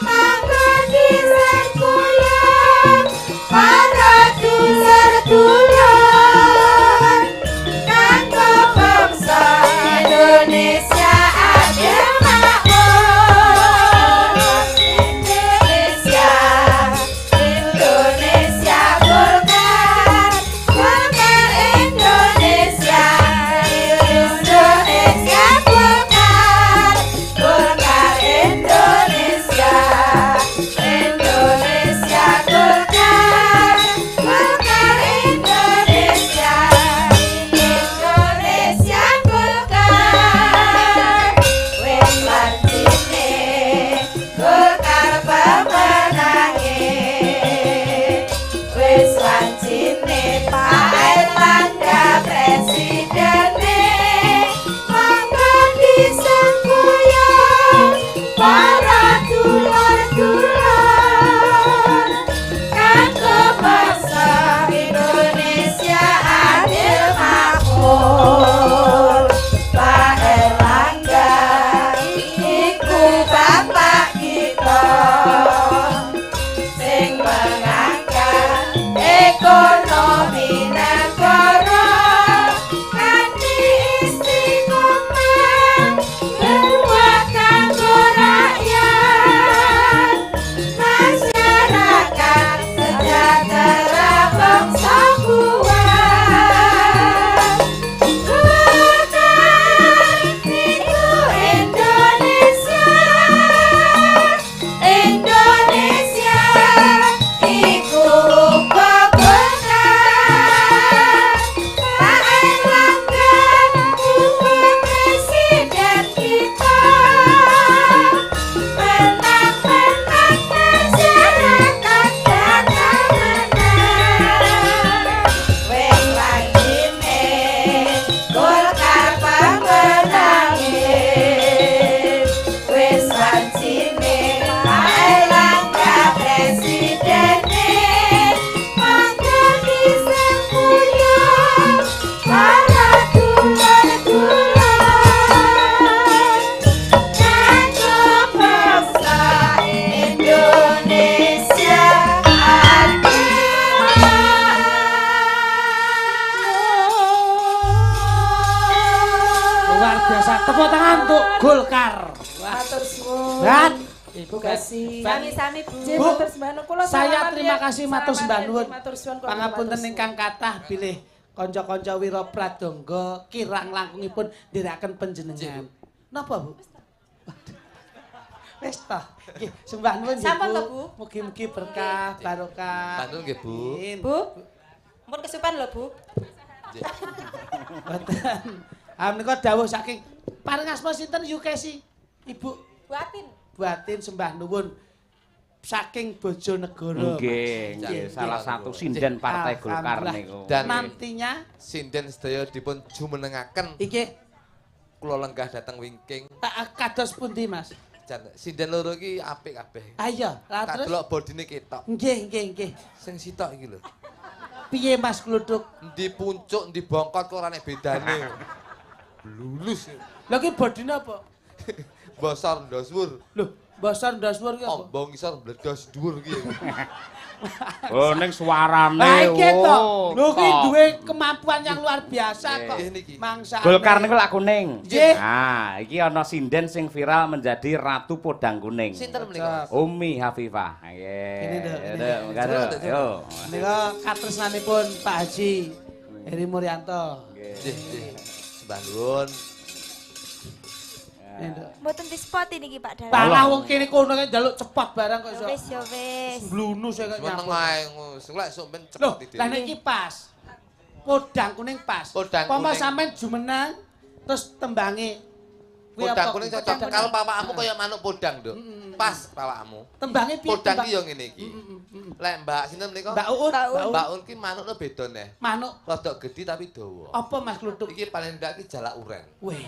Monggo disengkuyung para dulur-dulur kanggo bangsa Indonesia adil makmur. Indonesia, Indonesia Golkar, Golkar Indonesia, Indonesia Golkar, Golkar Indonesia, Indonesia Golkar, Golkar Indonesia, Indonesia Golkar. Wis Golkar. Wah. Matur suwun. Dan Ibu kasih. Sami-sami Bu. Nggih, Bu, matur sembah nuwun. Kula saya salaman terima ya. kasih matur Salaman sembah ya. nuwun. Matur suwun kula Pangapunten matur ingkang kathah bilih kanca-kanca Wira Pradangga kirang langkungipun ndherekaken panjenengan. Napa, Bu? Wis ta. Nggih, sembah nuwun nggih, Sampun Bu. to, Bu? Mugi-mugi berkah, barokah. Bantu nggih, Bu. Amin. Bu. Mun kesupen lho, Bu. Mboten. Ah menika dawuh saking paring asma sinten Yukesi? Ibu Buatin. Buatin sembah nuwun saking Bojonegoro. Nggih, nggih, salah satu sinden Partai Golkar Alhamdulillah. niku. Dan Nantinya sinden sedaya dipun jumenengaken iki kula lenggah dhateng wingking. kados pundi, Mas? Jan sinden loro iki apik kabeh. Ayo, lah Tak terus. delok bodine ketok. Nggih. Sing sitok iki lho. Piye Mas Gluduk? Endi puncuk, endi bongkot kok ora nek bedane. Blulus. Lha ki bodine apa? Bosor ndoswur. Lho, basa ndaswur ki apa? Ombong ngisor mbledos dhuwur ki. Oh, ning suarane. Lah iki to. oh, Lho ki kok. duwe kemampuan yang luar biasa kok. Nggih niki. Mangsa. Golkar niku lak kuning. Nggih. Nah, iki ana sinden sing viral menjadi Ratu Podang Kuning. Sinten menika? Umi Hafifah. Ini, Dok, ini. Nggih. Yo. Menika katresnanipun Pak Haji Heri Muryanto. Nggih. Sembah nuwun. Ini, Dok. Mboten di-spot ini Pak Dalang. Parah wong kene kono kan njaluk cepat barang kok iso. Wis ya wis. Blunus ya kok Meneng nyambut. ae ngono. Lek sok ben Loh, cepet lah niki pas. Podang kuning pas. Podang Pama kuning. sampean jumeneng terus tembange kuwi Podang apa? kuning Podang cocok kuning. kalau pawakmu kaya manuk podang, Nduk. Pas pawakmu. Tembange piye? Podang tembang? ki yo ngene iki. Lek Mbak sinten menika? Mbak Uut. Mbak Un ki manukne beda neh. Manuk Rodok gedhi tapi dawa. apa Mas Kluthuk? Iki paling ndak ki jalak uren. Weh.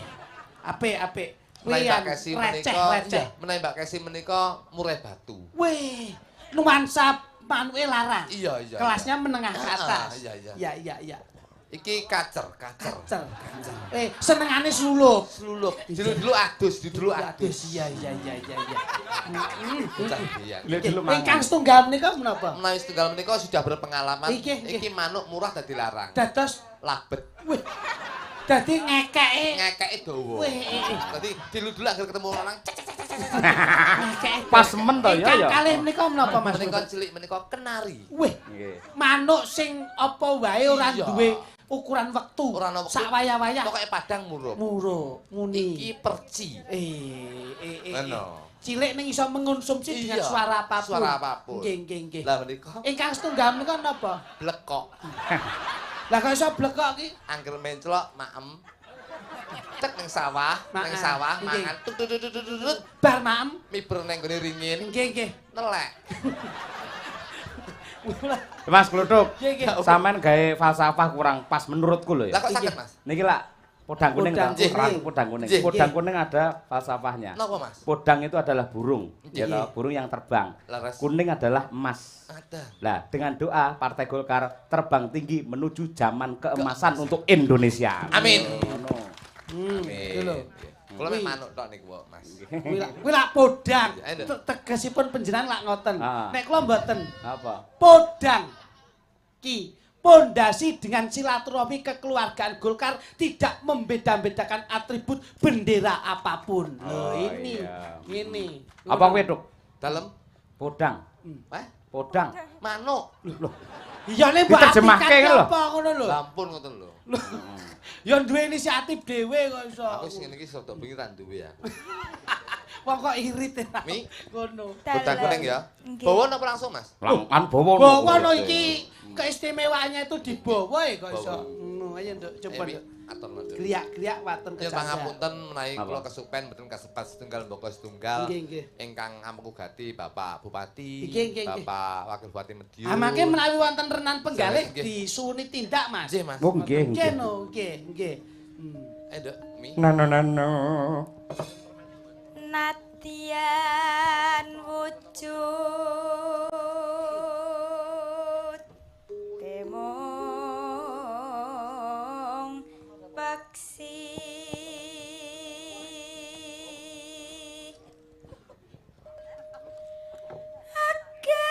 Apik. Menawi Kuwi Mbak Kesi menika, receh. menawi Mbak Kesi menika murai batu. Weh, nuansa manuke larang. Iya. Kelasnya menengah ke atas. Iya. Iya. Iki kacer. Kacer. Senengane slulup. Slulup. Dulu adus, dulu adus. Iya. Bocah biyen. Ingkang setunggal menika menapa? Menawi setunggal menika sudah berpengalaman, Iki. iki manuk murah dadi larang. Dados Labet. weh. Dadi ngekeke. Ngekeke dawa. Weh. Dadi diludul agar ketemu lanang. Ngekeke. Pas men to ya Ingkang ya. kalih menika menapa Mas? Menika cilik menika kenari. Weh. Nggih. Manuk sing apa wae ora Iya. duwe ukuran wektu. Ora ana Sak wayah-wayah. Pokoke padang murup. Muro, muni. Iki perci. Ngono. Cilik ning iso mengonsumsi dengan Iya, suara apapun. suara apapun. Nggih. Lah menika Ingkang setunggal menika napa? blekok. Lah kok iso blekok ki? Angger menclok maem. Cek ning sawah, Maem. Nggih. mangan tut Bar maem. miber ning gone ringin, Nggih. nelek. Mas Kluthuk, Nggih. sampean gawe falsafah kurang pas menurutku lho Lah ya. kok saged, Mas? Niki lak podang kuning Podang ta? kuning. Ratu podang kuning. Nggih. Podang kuning ada falsafahnya. Napa, Mas? Podang itu adalah burung, ya Nggih. toh, burung yang terbang. Laras. Kuning adalah emas. Ada. Nah, dengan doa Partai Golkar terbang tinggi menuju zaman keemasan untuk Indonesia. Amin. Ngono. Iki lho. Kula mek manuk tok niku, Mas. Kuwi lak podang. Ayo, Nduk. Tegesipun panjenengan lak ngoten. Ah. Nek kula mboten. Apa? Podang ki pondasi dengan silaturahmi kekeluargaan Golkar tidak membeda-bedakan atribut bendera apapun. Oh, ini, iya. ini. Apa kuwi, Duk? Dalem, Podang. Podang. manuk. Loh, Iya nek mbok Diterjemahke artikan lho. apa ngono lho. Lampun ngoten lho. Ya duwe inisiatif dhewe kok iso. Aku sing ngene iki rada bengi ra duwe ya. Wong kok irit ya. Mi? Ngono. Bodang kuning ya. Nggih. Bawa napa langsung, Mas? Kan bawa. Bawa no iki keistimewaannya itu dibawa ya kok iso. Bawa. Ngono ayo Nduk coba Mi, Nduk. atur Nduk. Geliak-geliak waten Ya kecanda. pangapunten menawi Apa? kula kesupen mboten kasebat setunggal mboko setunggal. Nggih. Ingkang ampegati Bapak Bupati, Nggih. Bapak Wakil Bupati Medion. Amake menawi wonten renan penggalih Nggih. disuni tindak Mas. Nggih, Mas. Oh, nggih, Nggih nggih. no, nggih. Nduk, Mi. No. Nadyan wujud temong peksi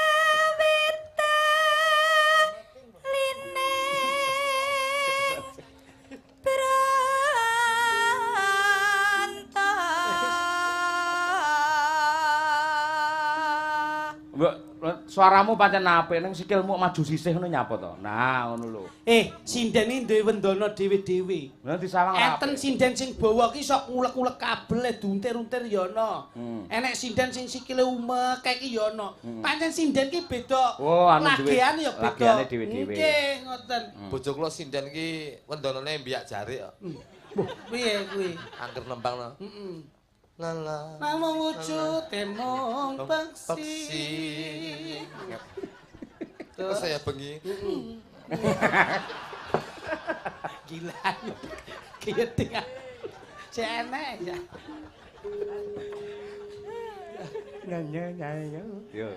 agawita lining brantah Mbok suaramu pancen apik ning sikilmu maju sisih ngono nyapa to. Nah, ngono lho. Sinden iki duwe wendana dhewe-dhewe. Lah disawang Enten sinden sing bawa ki sok ngulek-ngulek kabel duntir-untir ya ana. Enek sinden sing sikile umek iki ya ana. Pancen sinden ki beda. Oh, anu duwe. Lageane ya beda. Lageane dhewe-dhewe. Nggih, ngoten. Bojo kula sinden ki wendanane mbiyak jarik kok. Piye kuwi? Angger nembangno. Heeh. Lala. Namung wujud temong Peksi. peksi. Terus saya bengi. Gila. Kiyeting. Si enek ya. Nyanyi. Yo.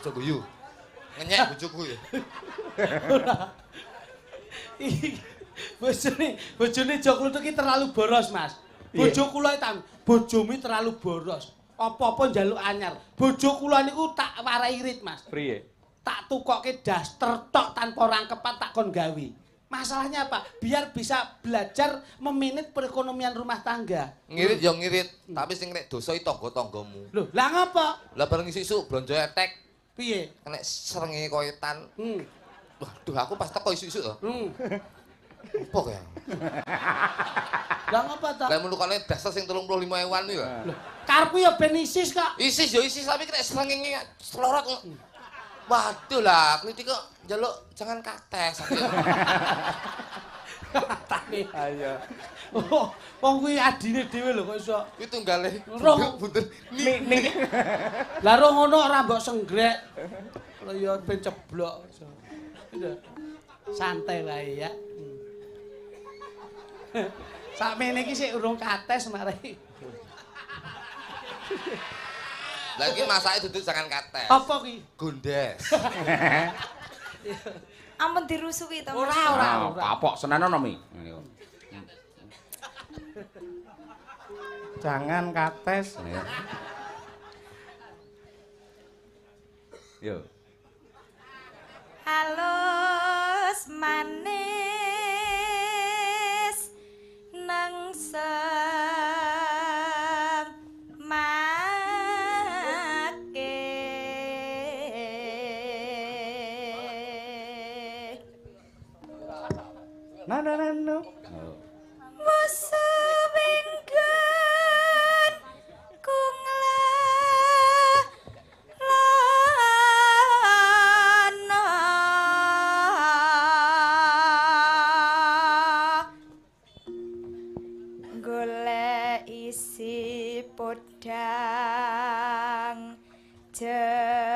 Aja guyu. Ngenyek bojoku ya. Bojone Joklutuk iki terlalu boros, Mas. Bojo kula iki bojomu terlalu boros. Apa-apa njaluk anyar. Bojo kula niku tak warai irit, Mas. Priye? Tak tukokke daster tok tanpa rangkepan tak kon gawe. Masalahnya apa? Biar bisa belajar memanage perekonomian rumah tangga. Ngirit ya ngirit, tapi sing nek dosa iki tangga-tanggamu. Loh, lah ngapa? Lah bareng isuk-isuk blonjo etek, Piye? kena srenge koyetan. Waduh, aku pas teko isuk-isuk to. Apa kaya? Lah ngapa ta? Lah menukane dasar sing 35.000-an iki lho. Karepku ya ben isis kok. Isis ya isis tapi kena srengenge selorot. Waduh lah, kuwi kok njaluk jangan kates. Katane. Ayo. Oh, wong kuwi adine dhewe lho kok iso. Kuwi tunggale. Rong. Bunten. Ning. Lah ro ngono ora mbok senggrek. Lah ya ben ceblok. Santai wae ya. Sakmene iki sik urung kates mari. Lah iki masake duduk jangan kates. Apa ki? Gondes. Ampun dirusui to. Ora. Kapok senenono mi. Jangan kates. Yo. Halus manis nang No. musuh bengken golek isi podang jenar.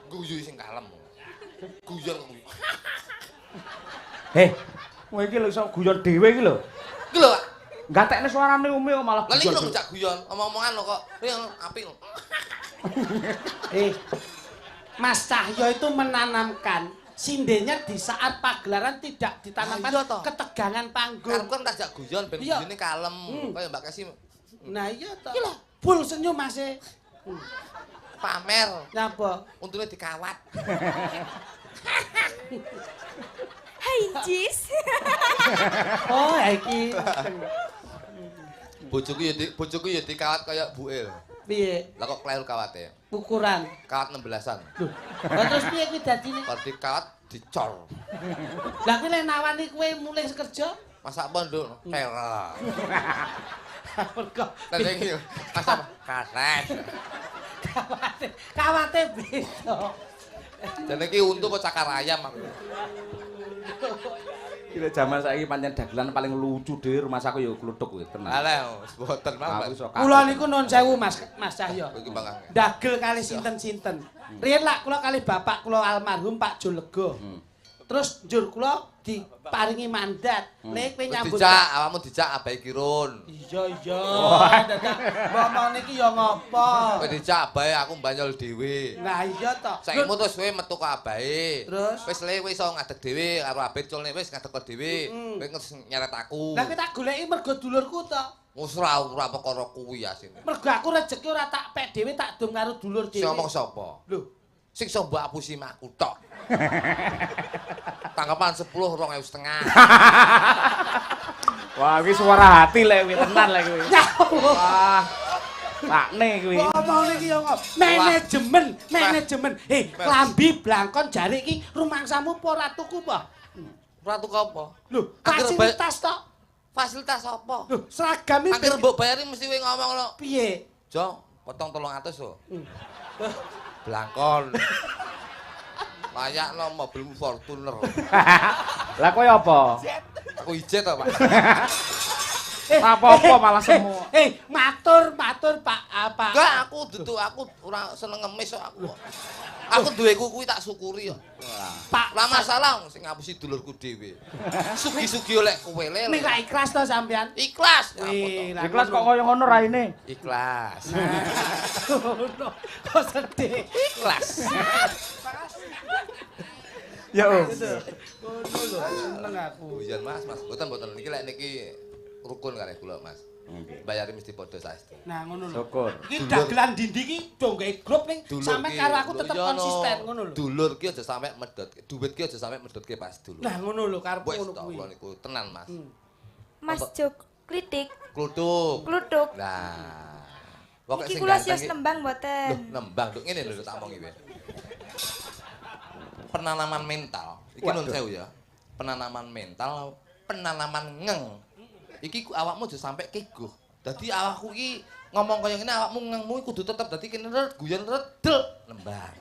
Guyu sing kalem. Guyon. Kowe iki lho iso guyon dhewe iki lho. Iki lho, Pak. Gatekne suarane umi kok malah Lah iki lho guyon. ngejak guyon, omong-omongan lho kok. Ini apik lho. Mas Cahyo itu menanamkan sindenya di saat pagelaran tidak ditanamkan Iya toh. ketegangan panggung. Karep kan tajak guyon ben Iya. guyone kalem. Kaya Mbak Kesi Nah iya toh. Full senyum Mas. pamer. Napa? Untune dikawat. Hai Jis. Oh, iki. Bojoku ya dikawat kaya buil. Piye? Lah kok kleru kawate? Ukuran. Kawat 16-an. Loh. Lah terus piye kuwi dadine? Kalau dikawat dicor. Lah kuwi lek nawani kowe mulih kerja? Masak pondok tera. Mergo Lah iki masak karet. kawate beda. Dan iki untu kok cakar ayam aku. Kira jaman saiki pancen dagelan paling lucu dhewe rumah saku ya kluthuk kuwi tenan. Alah, mboten Aku Mas. iso Kula niku nuwun sewu Mas Cahyo. Iki Bang. Dagel kali sinten-sinten. Riyen lak kula kali bapak kula almarhum Pak Julego. Terus njur kula diparingi mandat. Nek kowe nyambut Dijak, awakmu dijak abai kirun. Iya. Dadak ngomong niki ya ngopo? Kowe dijak abai aku mbanyol dhewe. Lah iya to. Saiki mutus kowe metu ke abai. Terus? Wis le kowe iso ngadeg dhewe karo abai culne wis ngadeg dhewe. Kowe nyeret aku. Lah kowe tak goleki mergo dulurku to. Wis ora perkara kuwi asine. Mergo aku rejeki ora tak pek dhewe tak dum karo dulur dhewe. Sing ngomong sapa? Lho, Sing iso mbok apusi makku tok. Tanggapan 10 2.500. Wah, kuwi suara hati lek kuwi tenan lek kuwi. ya Wah. Sakne kuwi. ngomong iki yo ngomong. Manajemen. Klambi blangkon jare iki rumangsamu apa ora tuku apa? Ora tuku apa? Lho, Akhir fasilitas tok. Fasilitas apa? Lho, seragam iki Akhir mbok bayari mesti kowe ngomong lho. piye? Jo, potong 300 lho. Blangkon. Layak no mobilmu Fortuner. Lah kowe apa? Aku ijet to, Pak. Apa-apa malah semu. Matur Pak apa? Enggak, aku ora seneng ngemis kok aku. Aku duwe kuwi tak syukuri kok. Pak Ora masalah sing ngapusi dulurku dhewe. Sugi-sugi oleh kowe lele. ning ra ikhlas to sampean? Ikhlas. Ikhlas kok kaya ngono raine. Ikhlas. Ngono. Kok sedih. Ikhlas. Ya Om. Ngono lho, seneng aku. Bujan Mas, mboten niki lek niki rukun kare kula Mas. Bayari mesti padha saesti. Nah, ngono lho. Syukur. Iki dagelan dindi iki do gawe grup ning sampe karo aku tetep konsisten ngono lho. Dulur ki aja sampe medhot. Duit ki aja sampe medhotke pas dulur. Nah, ngono lho karepku Wis ngono to kuwi. kula niku tenan Mas. Mas Jok klitik Kluthuk. kluthuk. Nah. Pokoke Iki sing kula ganteng sios iki- nembang Loh, mboten. nembang lho ngene lho tak omongi wae. Penanaman mental. Iki nun sewu ya. Penanaman mental, penanaman ngeng. Iki awakmu aja sampe keguh. Dadi awakku iki ngomong kaya ngene awakmu ngengmu kudu tetep dadi kene guyon redel nembang.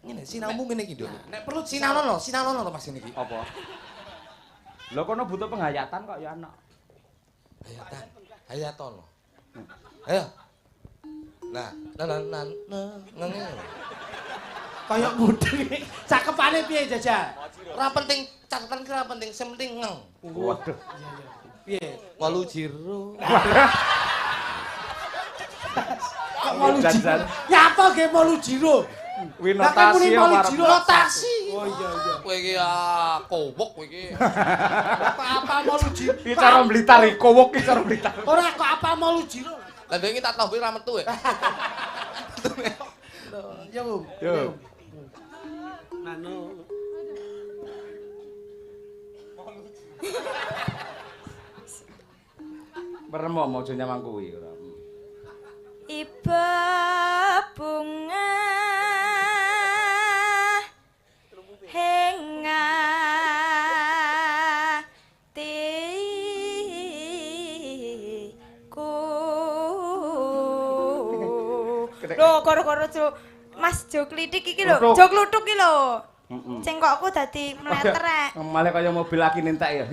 Ngene sinaumu ngene iki, Nduk. Nek perlu Sinalono Mas ngene iki. Apa? Lho kono butuh penghayatan kok ya anak. Hayatono. Ayo. Nah, ngene. kaya mudeng. Cakepane piye jajal? Ora penting catatan ki ora penting, sing penting ngeng. Waduh. Piye? 8 jiro. Kok molu Jan, jiro? Jan. Nyapa ge molu jiro? Kuwi Lah kan muni notasi molu apa jiro arep notasi. Oh iya. Kowe iki kowok kowe iki. Apa molu jiro? Iki cara Blitar iki kowok iki cara Blitar. Ora kok apa molu jiro? Lah ndek iki tak tambahi ra metu ya. Ya, Om. Yo. Anu. Merem mau aja nyamang kuwi ora. Iba bunga henga tiku. Lho, karo-karo Mas Jo klitik iki lho, Kluthuk. Jo kluthuk iki lho. Heeh. Cengkokku dadi meletrek. Malah kaya mobil lagi nintek ya.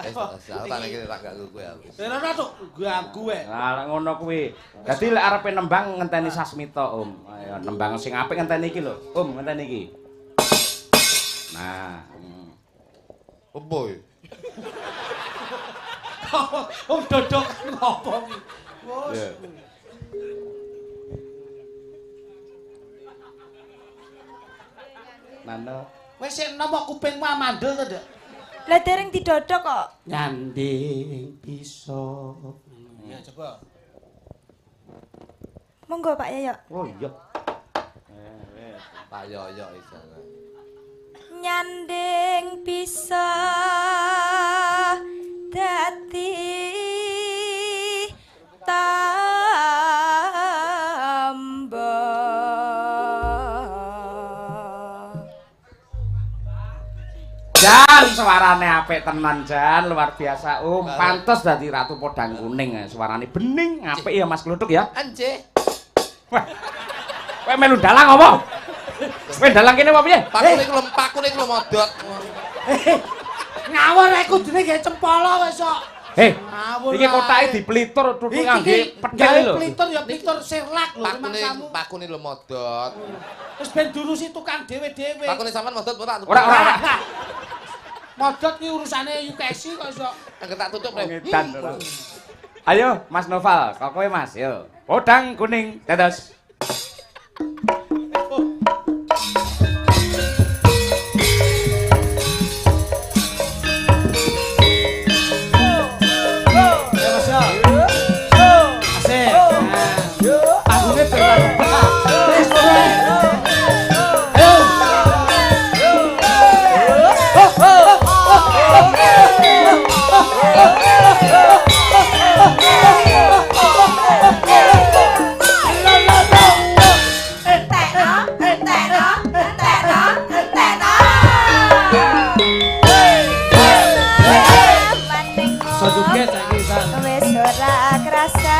Tak iki tak gak kowe aku. Ora tok ganggu wae. Lah ngono kuwi. Dadi lek arepe nembang ngenteni Sasmita, Om. Ayo nembang sing apik ngenteni iki lho. Om, ngenteni iki. Nah. Opo iki? Om dodok ngopo iki? Ya. Nano. Wis sik nopo kupingmu amandel to, Dek? Lah dereng didodok kok. Nyanding bisa. Ya coba. Monggo Pak Yoyo. Oh iya. Pak Yoyo iso. Nyanding bisa dadi tambah. Jan, suarane apik tenan Jan, luar biasa Om. Pantes dadi Ratu Podang Kuning, suarane bening, apik ya Mas Kluthuk ya. Anje. Wah. Kowe melu dalang apa? Kowe dalang kene apa piye? Pakune iku modot. Ngawur rek kudune gawe cempala wis kok. Heh. Ngawur. Iki kotake diplitur tutuk ngangge pedhel lho. Plitur ya plitur sirlak lho rumangsamu. Pakune lho modot. Wis ben diurusi tukang dhewe-dhewe. Pakune sampean modot ora? Ora. Modot ki urusane UKSI kok iso. Angger tak tutup rek. Ngedan ora. Ayo Mas Noval, kok kowe Mas, yo. Podang Kuning, dados. iso joget saiki San. Wis ora krasa.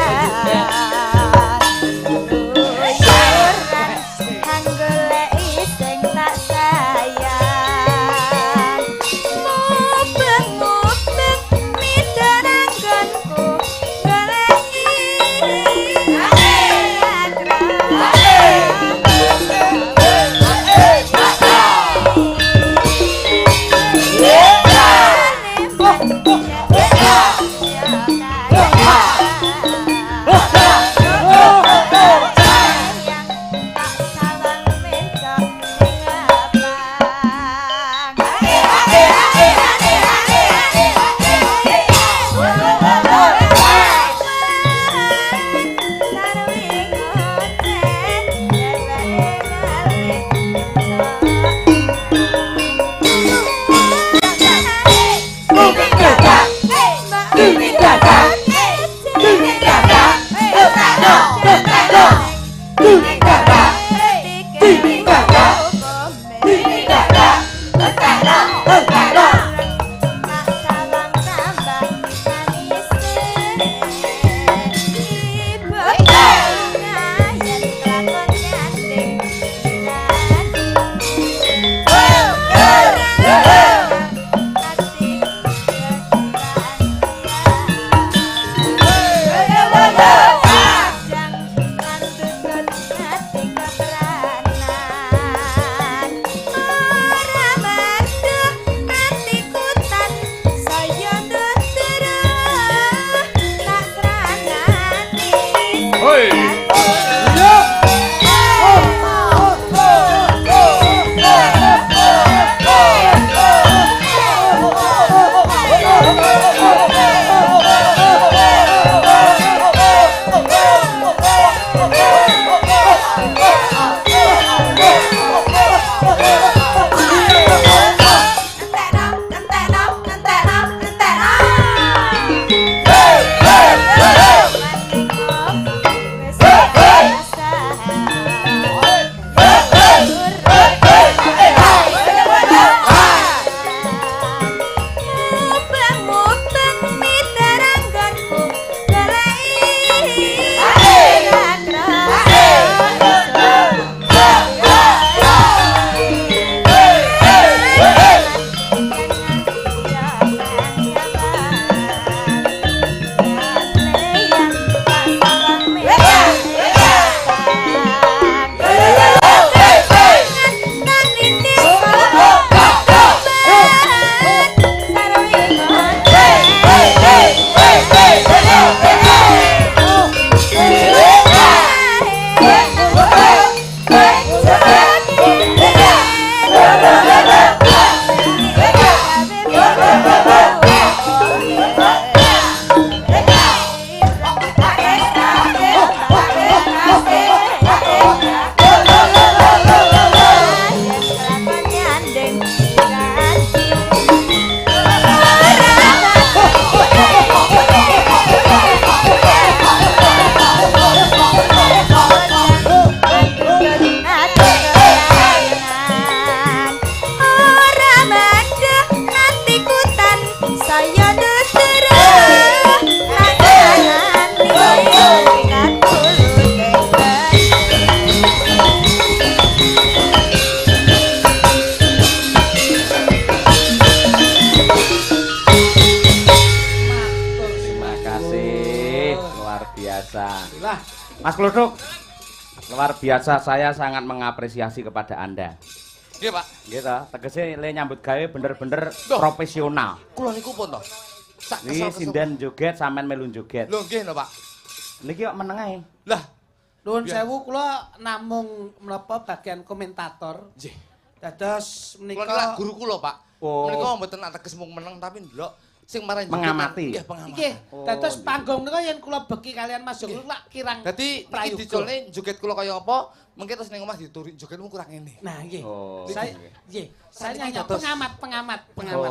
Mas Klodok, luar biasa, saya sangat mengapresiasi kepada Anda. Nggih, Pak. Gitu, tegese le nyambut gawe bener-bener profesional. Kula niku pun to. Sak Iki sinden joget sampean melu joget. Lho nggih lho, Pak. Niki kok meneng ae. Lah, Nuwun sewu kula namung menapa bagian komentator. nggih. Dados Kula menika guru kula, Pak. Oh. Menika mboten ateges mung meneng tapi ndelok sing marang Mengamati. Nggih, pengamati. nggih, dados panggung menika yen kula beki kalian Mas Joglo lak kirang Dadi iki prayoga. diculne joget kula kaya apa, mengke terus ning omah dituri jogetmu kurang ngene. Nah, nggih. Oh, Saya nggih. nggih, saya Saniki nyanyi dados- pengamat.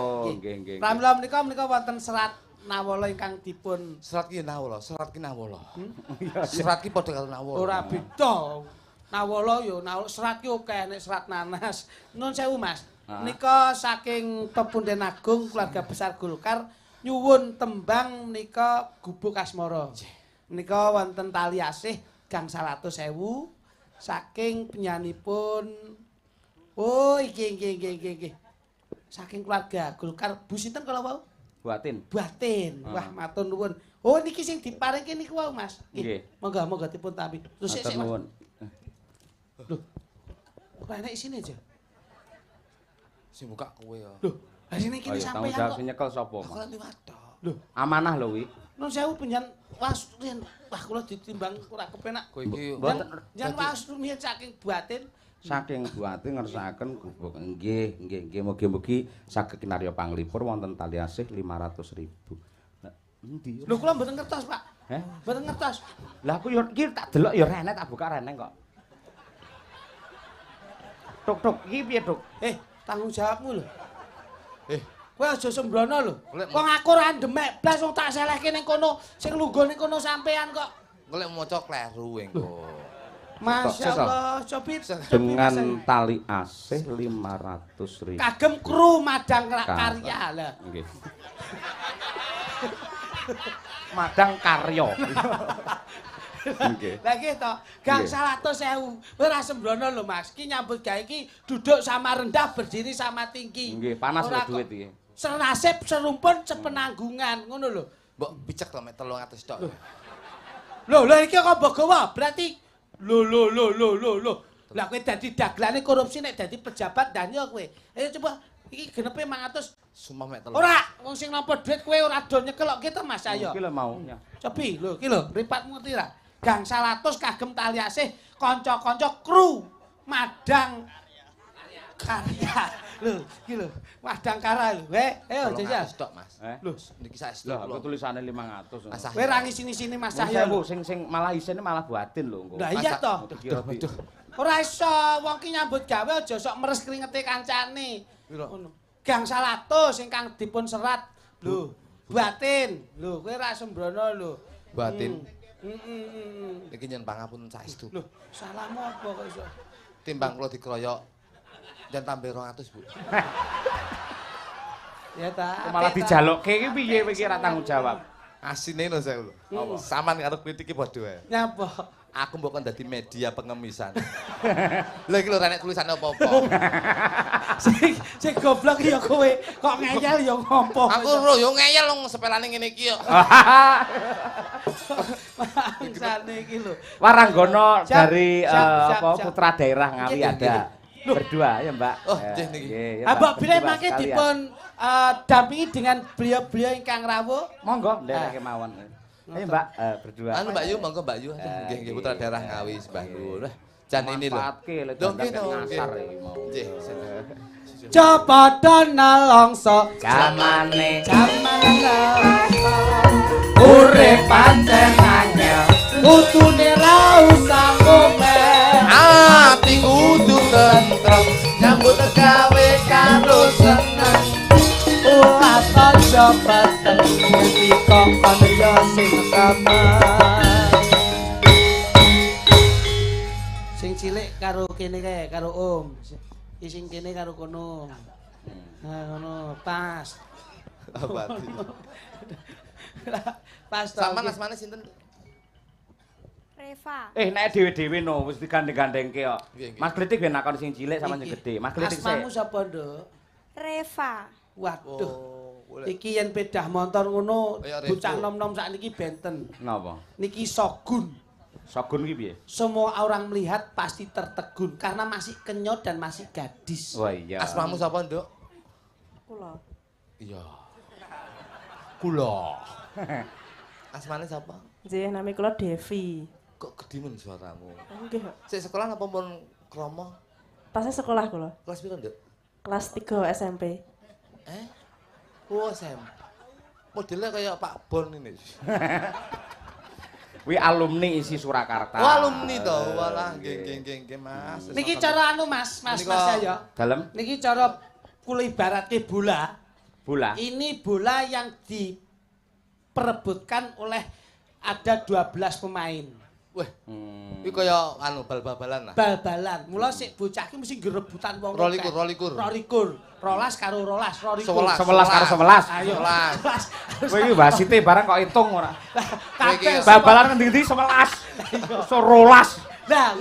Oh, nggih, nggih. Pramila menika wonten serat nawala ingkang dipun Serat ki nawala, serat ki nawala. Serat ki padha karo nawala. ora beda. Nawala yo serat ki akeh nek serat nanas. Nuwun sewu Mas. Nika saking Pepunden Agung keluarga besar Golkar nyuwun tembang menika Gubuk Asmara. Menika wonten tali asih gangsal 100.000 saking penyanipun oh iki. Saking keluarga Golkar Bu sinten kala wau? Buatin. Wah, matur nuwun. Oh niki sing diparingke niku wau, Mas. Nggih. Monggo dipun tampi. Terus sik Matur Mas. nuwun. Loh. Kok enek isine aja? Sing buka kowe ya. Loh, lah sini kene Tanggung sampeyan jawab kok. sing nyekel sapa? Aku lan liwat tok. Loh, Amanah lho wi. nun sewu penjan was riyen. Wah, kula ditimbang ora kepenak. Kowe iki Mboten. Jan was rumiyin saking Buatin. Saking Buatin ngersakaken gubuk nggih. Mugi-mugi saged kinarya panglipur wonten tali asih 500.000. Lah endi? Lho, kula mboten ngertos, Pak. Heh? Mboten ngertos. Lah aku yo iki tak delok yo rene tak buka rene kok. Tuk, iki piye, Tuk? Tanggung jawabmu lho. Eh, Kowe aja sembrono lho. Golek- Wong aku ora ndemek blas wong tak selehke ning kono, sing lungguh ning kono sampean kok. golek maca kleru engko. Masya Sesal. Allah, Copit. Dengan tali asih 500.000. Kagem kru madang karya lah. Nggih. Madang karya. Nggih. Lah gitu, gangsal 100.000. Ora sembrono lho Mas. Ki nyambut gawe iki duduk sama rendah, berdiri sama tinggi. Nggih, panas lho Ora duit kok iki. Senasib, serumpun, sepenanggungan, ngono lho. Mbok picek to mek 300 tok. Lho, iki kok mbok gawa? Berarti lho. Lah kowe dadi daglane korupsi nek dadi pejabat dan yo kowe. Ayo coba iki genepe 500. Sumpah mek 300. Ora, wong sing nampa duit kowe ora do nyekel kok gitu Mas ayo. Iki lho maunya. Cobi lho, iki lho, mripatmu ngerti ra? Gangsal 100 kagem tali asih kanca-kanca kru madang karya. Lho, iki lho, madang karya lho. Ayo jajal. 300 tok, Mas. Loh, Niki saestu lho aku kula. tulisane 500. Asah. Kowe ra ngisini-sini Mas Saya Cahyo. Bu, sing malah isine malah Buatin lho engko. Lah iya toh. Dikira di- Ora iso, wong ki nyambut gawe aja sok meres kringete kancane. Piro? Ngono. Gangsal 100 ingkang dipun serat. Lho, Buatin. Lho, kowe ra sembrono lho. Buatin. Heeh. Iki nyen pangapunten saestu. Lho, salahmu apa kok iso? Timbang kula dikeroyok jan tambah 200, Bu. Ya ta. Malah dijalokke iki piye kowe iki ra tanggung jawab. Asine lho saya lho. Saman karo kritik iki padha wae. Nyapa? Aku mbok kon dadi media pengemisan. Lha iki lho renek tulisane apa-apa. Sing goblok ya kowe, kok ngeyel ya ngompo. Aku lho yo ngeyel wong sepelane ngene iki yo. Bangsane iki lho. Waranggono Siap, dari siap, apa siap. putra daerah Ngawi Nggih, ada. Berdua ya, Mbak. Oh, nggih niki. Nggih, ya, Abah Mbak, bila berdua mangke sekalian. dipun dampingi dengan beliau-beliau ingkang rawuh. Monggo ndereke mawon. Ayo Mbak, berdua. Anu Mbak Yu, monggo Mbak Yu. Nggih nggih putra daerah Ngawi Sembah Nur. Jan ini lho. Manfaatke lek Lho, nggih, dandang nggih. ngasar iki mau. Nggih. Coba nalongso Jamane urip pancen anyar kudune ra usah ngomel Ati kudu tentrem nyambut gawe karo seneng. ora kanca paten ngendika kaya sing kamar sing cilik karo kene kae karo Om sing kene karo kono nah ngono pas Abadi. pas to Saman asmane sinten? Reva. nek dhewe-dhewe no wis digandeng-gandengke kok. Nggih, nggih. Mas Kritik ben nakon sing cilik sama sing gede. Mas Kritik asmamu sik. sapa Nduk? Reva. Waduh boleh. iki yen pedah motor ngono Kaya Revo. bocah nom-nom sakniki benten Napa? niki Shogun. Shogun iki piye? Semua orang melihat pasti tertegun karena masih kenyot dan masih gadis. Wah iya. Asmamu sapa, Nduk? Kula. Iya. Kula. Asmane sapa? Nggih, nami kula Devi. Kok gedhi men suaramu? Nggih, Sik sekolah napa pun kromo? pas sekolah kula. Kelas piro, Nduk? Kelas 3 SMP. Oh, Sam. Modelnya kayak Pak Bon ini. Kuwi alumni isi Surakarta. Oh, alumni to. Walah, nggih, Mas. Niki cara anu Mas Menika- saya. Dalem Niki cara kula ibaratke bola. bola. Ini bola yang diperebutkan oleh ada 12 pemain. Weh. Iki kaya anu bal-balan lah. Bal-balan. Mula sik bocah ki mesti gerebutan wong. 22. 12 karo 12, 22. 11 karo 11. Ayo. 11. Kowe iki wasite barang kok hitung ora. Kabeh Bal-balan ngendi-endi 11. So 12. Nah,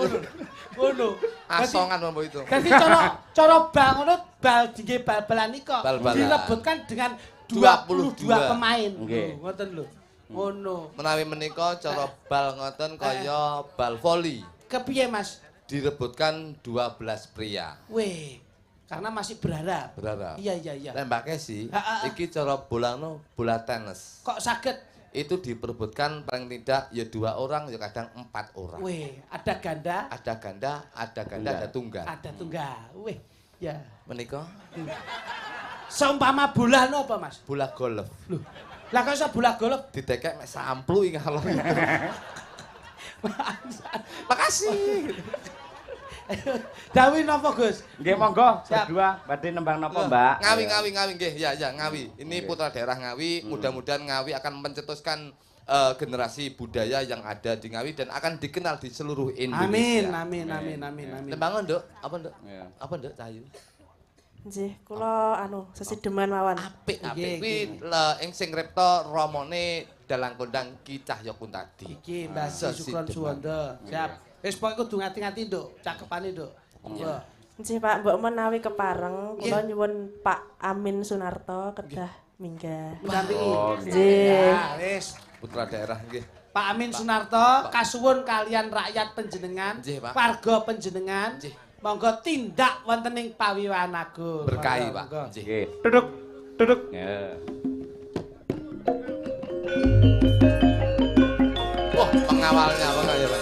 ngono. Asongan mbok itu. Dadi cara bal ngono bal dingge bal-balan nika Bal-balan. direbutkan dengan 22 pemain. Nggih. Ngoten lho. Ngono. Menawi menika cara bal ngoten kaya bal voli. Kepiye, Mas? Direbutkan 12 pria. Weh, karena masih berharap. Berharap. Iya. Lembake sih, Ha. iki cara bolano bola tenis. Kok saged? Itu diperebutkan paling tidak ya 2 orang, ya kadang 4 orang. Weh, ada ganda, Ada ganda, ada tunggal. ada tunggal. Weh, ya. Menika Seumpama bola no apa, Mas? bola golf. Loh. Lah kok iso bola golf? Ditekek mek samplu iki ngalor. Makasih. Dawi napa, Gus? Nggih monggo Siap. berdua badhe nembang napa, Mbak? Ngawi nggih. Ya Ngawi. Ini putra daerah Ngawi, mudah-mudahan Ngawi akan mencetuskan generasi budaya yang ada di Ngawi dan akan dikenal di seluruh Indonesia. Amin. Tembangan, Nduk? Apa, Nduk? Iya. Apa, Nduk, Cahayu? Nggih, kula sesideman mawon. Apik. Nggih, Kuwi ing sing repto romone dalang kondang Ki Cahyokuntadi. Iki Mbah Sukron Suwondo. Siap. Wis pokoke kudu ngati-ngati, Nduk. Cakepane, Nduk. Monggo. Nggih, Pak, mbok menawi kepareng, kula Nggih. nyuwun Pak Amin Sunarto kedah minggah. Mendampingi. Nggih. Ya, wis. Putra daerah nggih. Pak Amin Sunarto kasuwun kalian rakyat panjenengan, Nggih, Pak. warga panjenengan. Nggih. Monggo tindak wonten ing Pawiwan Agung. Berkahi, Monggo, Pak. monggo. Nggih. Nggih. Duduk. Ya. Wah, pengawalnya apa ya, Pak?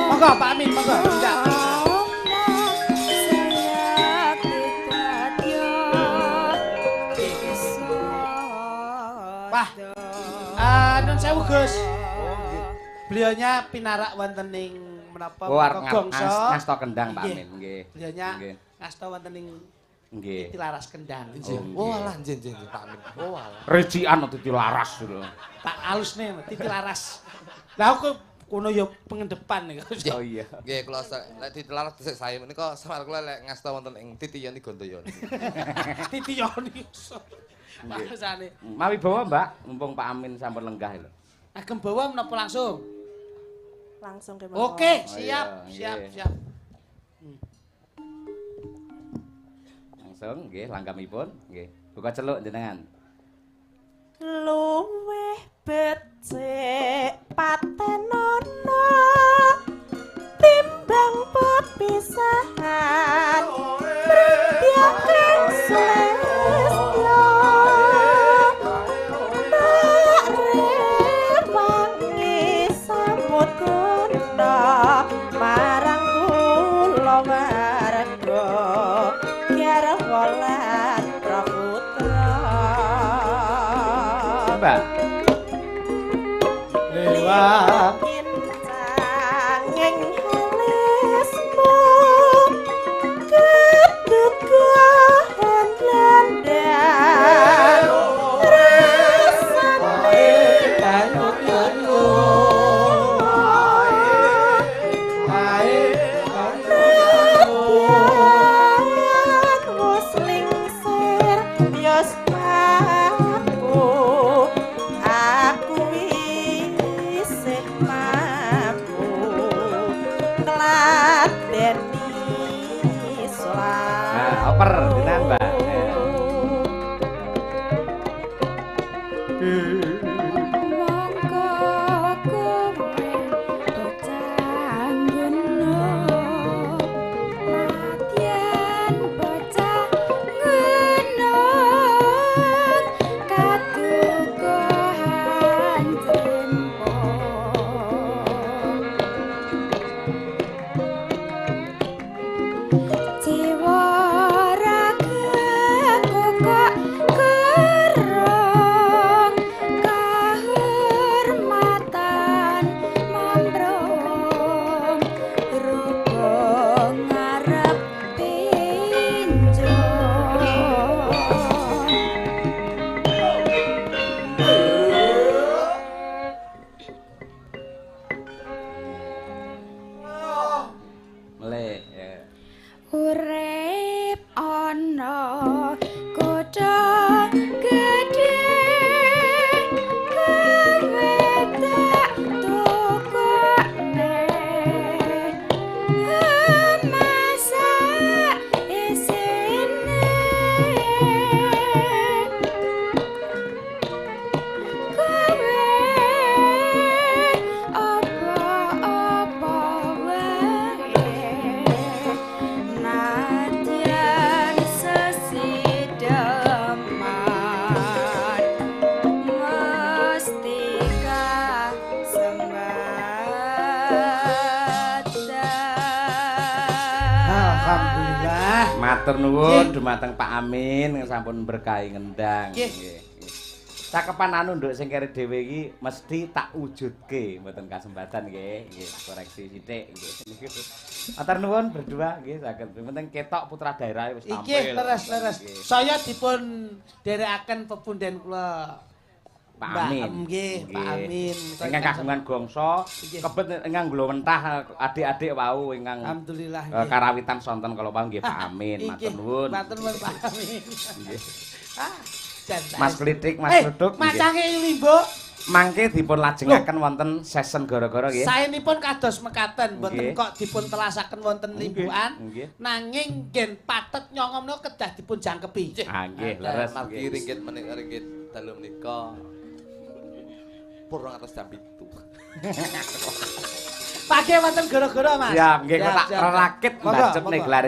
Monggo Pak Amin, monggo. Tindak. Wah. Nun sewu, Gus. Beliaunya pinarak wonten ing menapa Oh, arep Gongso. ngasta kendang Pak Nggih. Amin, nggih. Beliaunya Nggih. ngasta wonten ing Nggih. Tilaras Kendang. Oh, alah nggih, Pak Amin. Oh, alah. Recikan titi laras lho. Tak alusne Titi Laras. Lah aku kono ya pengendepan nih. Oh iya. Nggih, kula lek ditelaras dhisik sae menika samar kula lek ngasta wonten ing Titiyan Gondoyo. Titi Yoni. Bahasane. Mawi bawa, Mbak, mumpung Pak Amin sampun lenggah lho. Agem bawa menapa langsung? Langsung ke mawon. Oke, Oh, siap, iya, nggih. siap. Langsung nggih langgamipun, nggih. Buka celuk jenengan. Luweh becik patenono timbang pepisahan priyakan selesnya tak rewangi samut kono marang kula warga kiara walan praputra. Mbak. Lewat Canging halismu kedugaan landang rasane kayu-kayu. Nadyan wis lingsir yos aku isih mampu ngladen Alhamdulillah. Matur nuwun dumateng Pak Amin sampun berkahi ngendang. Nggih. Nggih. Cakepan anu nduk sing kere dhewe iki mesti tak wujudke mboten kasempatan nggih. Nggih, koreksi sithik nggih. Matur nuwun berdua nggih saged. Penting ketok putra daerah wis tampil. Iki leres-leres. Nggih. Saya dipun derekaken pepunden kula. Pak Mbak, Amin. Nggih, Pak Amin. Ingkang kagungan gongso, Nggih. kebet ingkang glowentah adik-adik wau ingkang Alhamdulillah. karawitan sonten kala wau nggih Pak Amin. Matur nuwun. Matur nuwun Pak Amin. Nggih. Ah, jantai. Mas Klitik, Mas Duduk. nggih. Macange limbo. Mangke dipun lajengaken wonten sesen gara-gara nggih. Saenipun kados mekaten, Nggih. mboten kok dipun telasaken wonten limbukan. Nggih. Nanging ngen patet nyongom menika kedah dipun jangkepi. Ah nggih, leres. Margi nggih. ringgit menika ringgit dalu menika. Purung atas jam 7. Pake wonten gara-gara Mas. Siap, nggih kok tak Siap, siap. rakit Monggo, mbacet nih monggo. gelar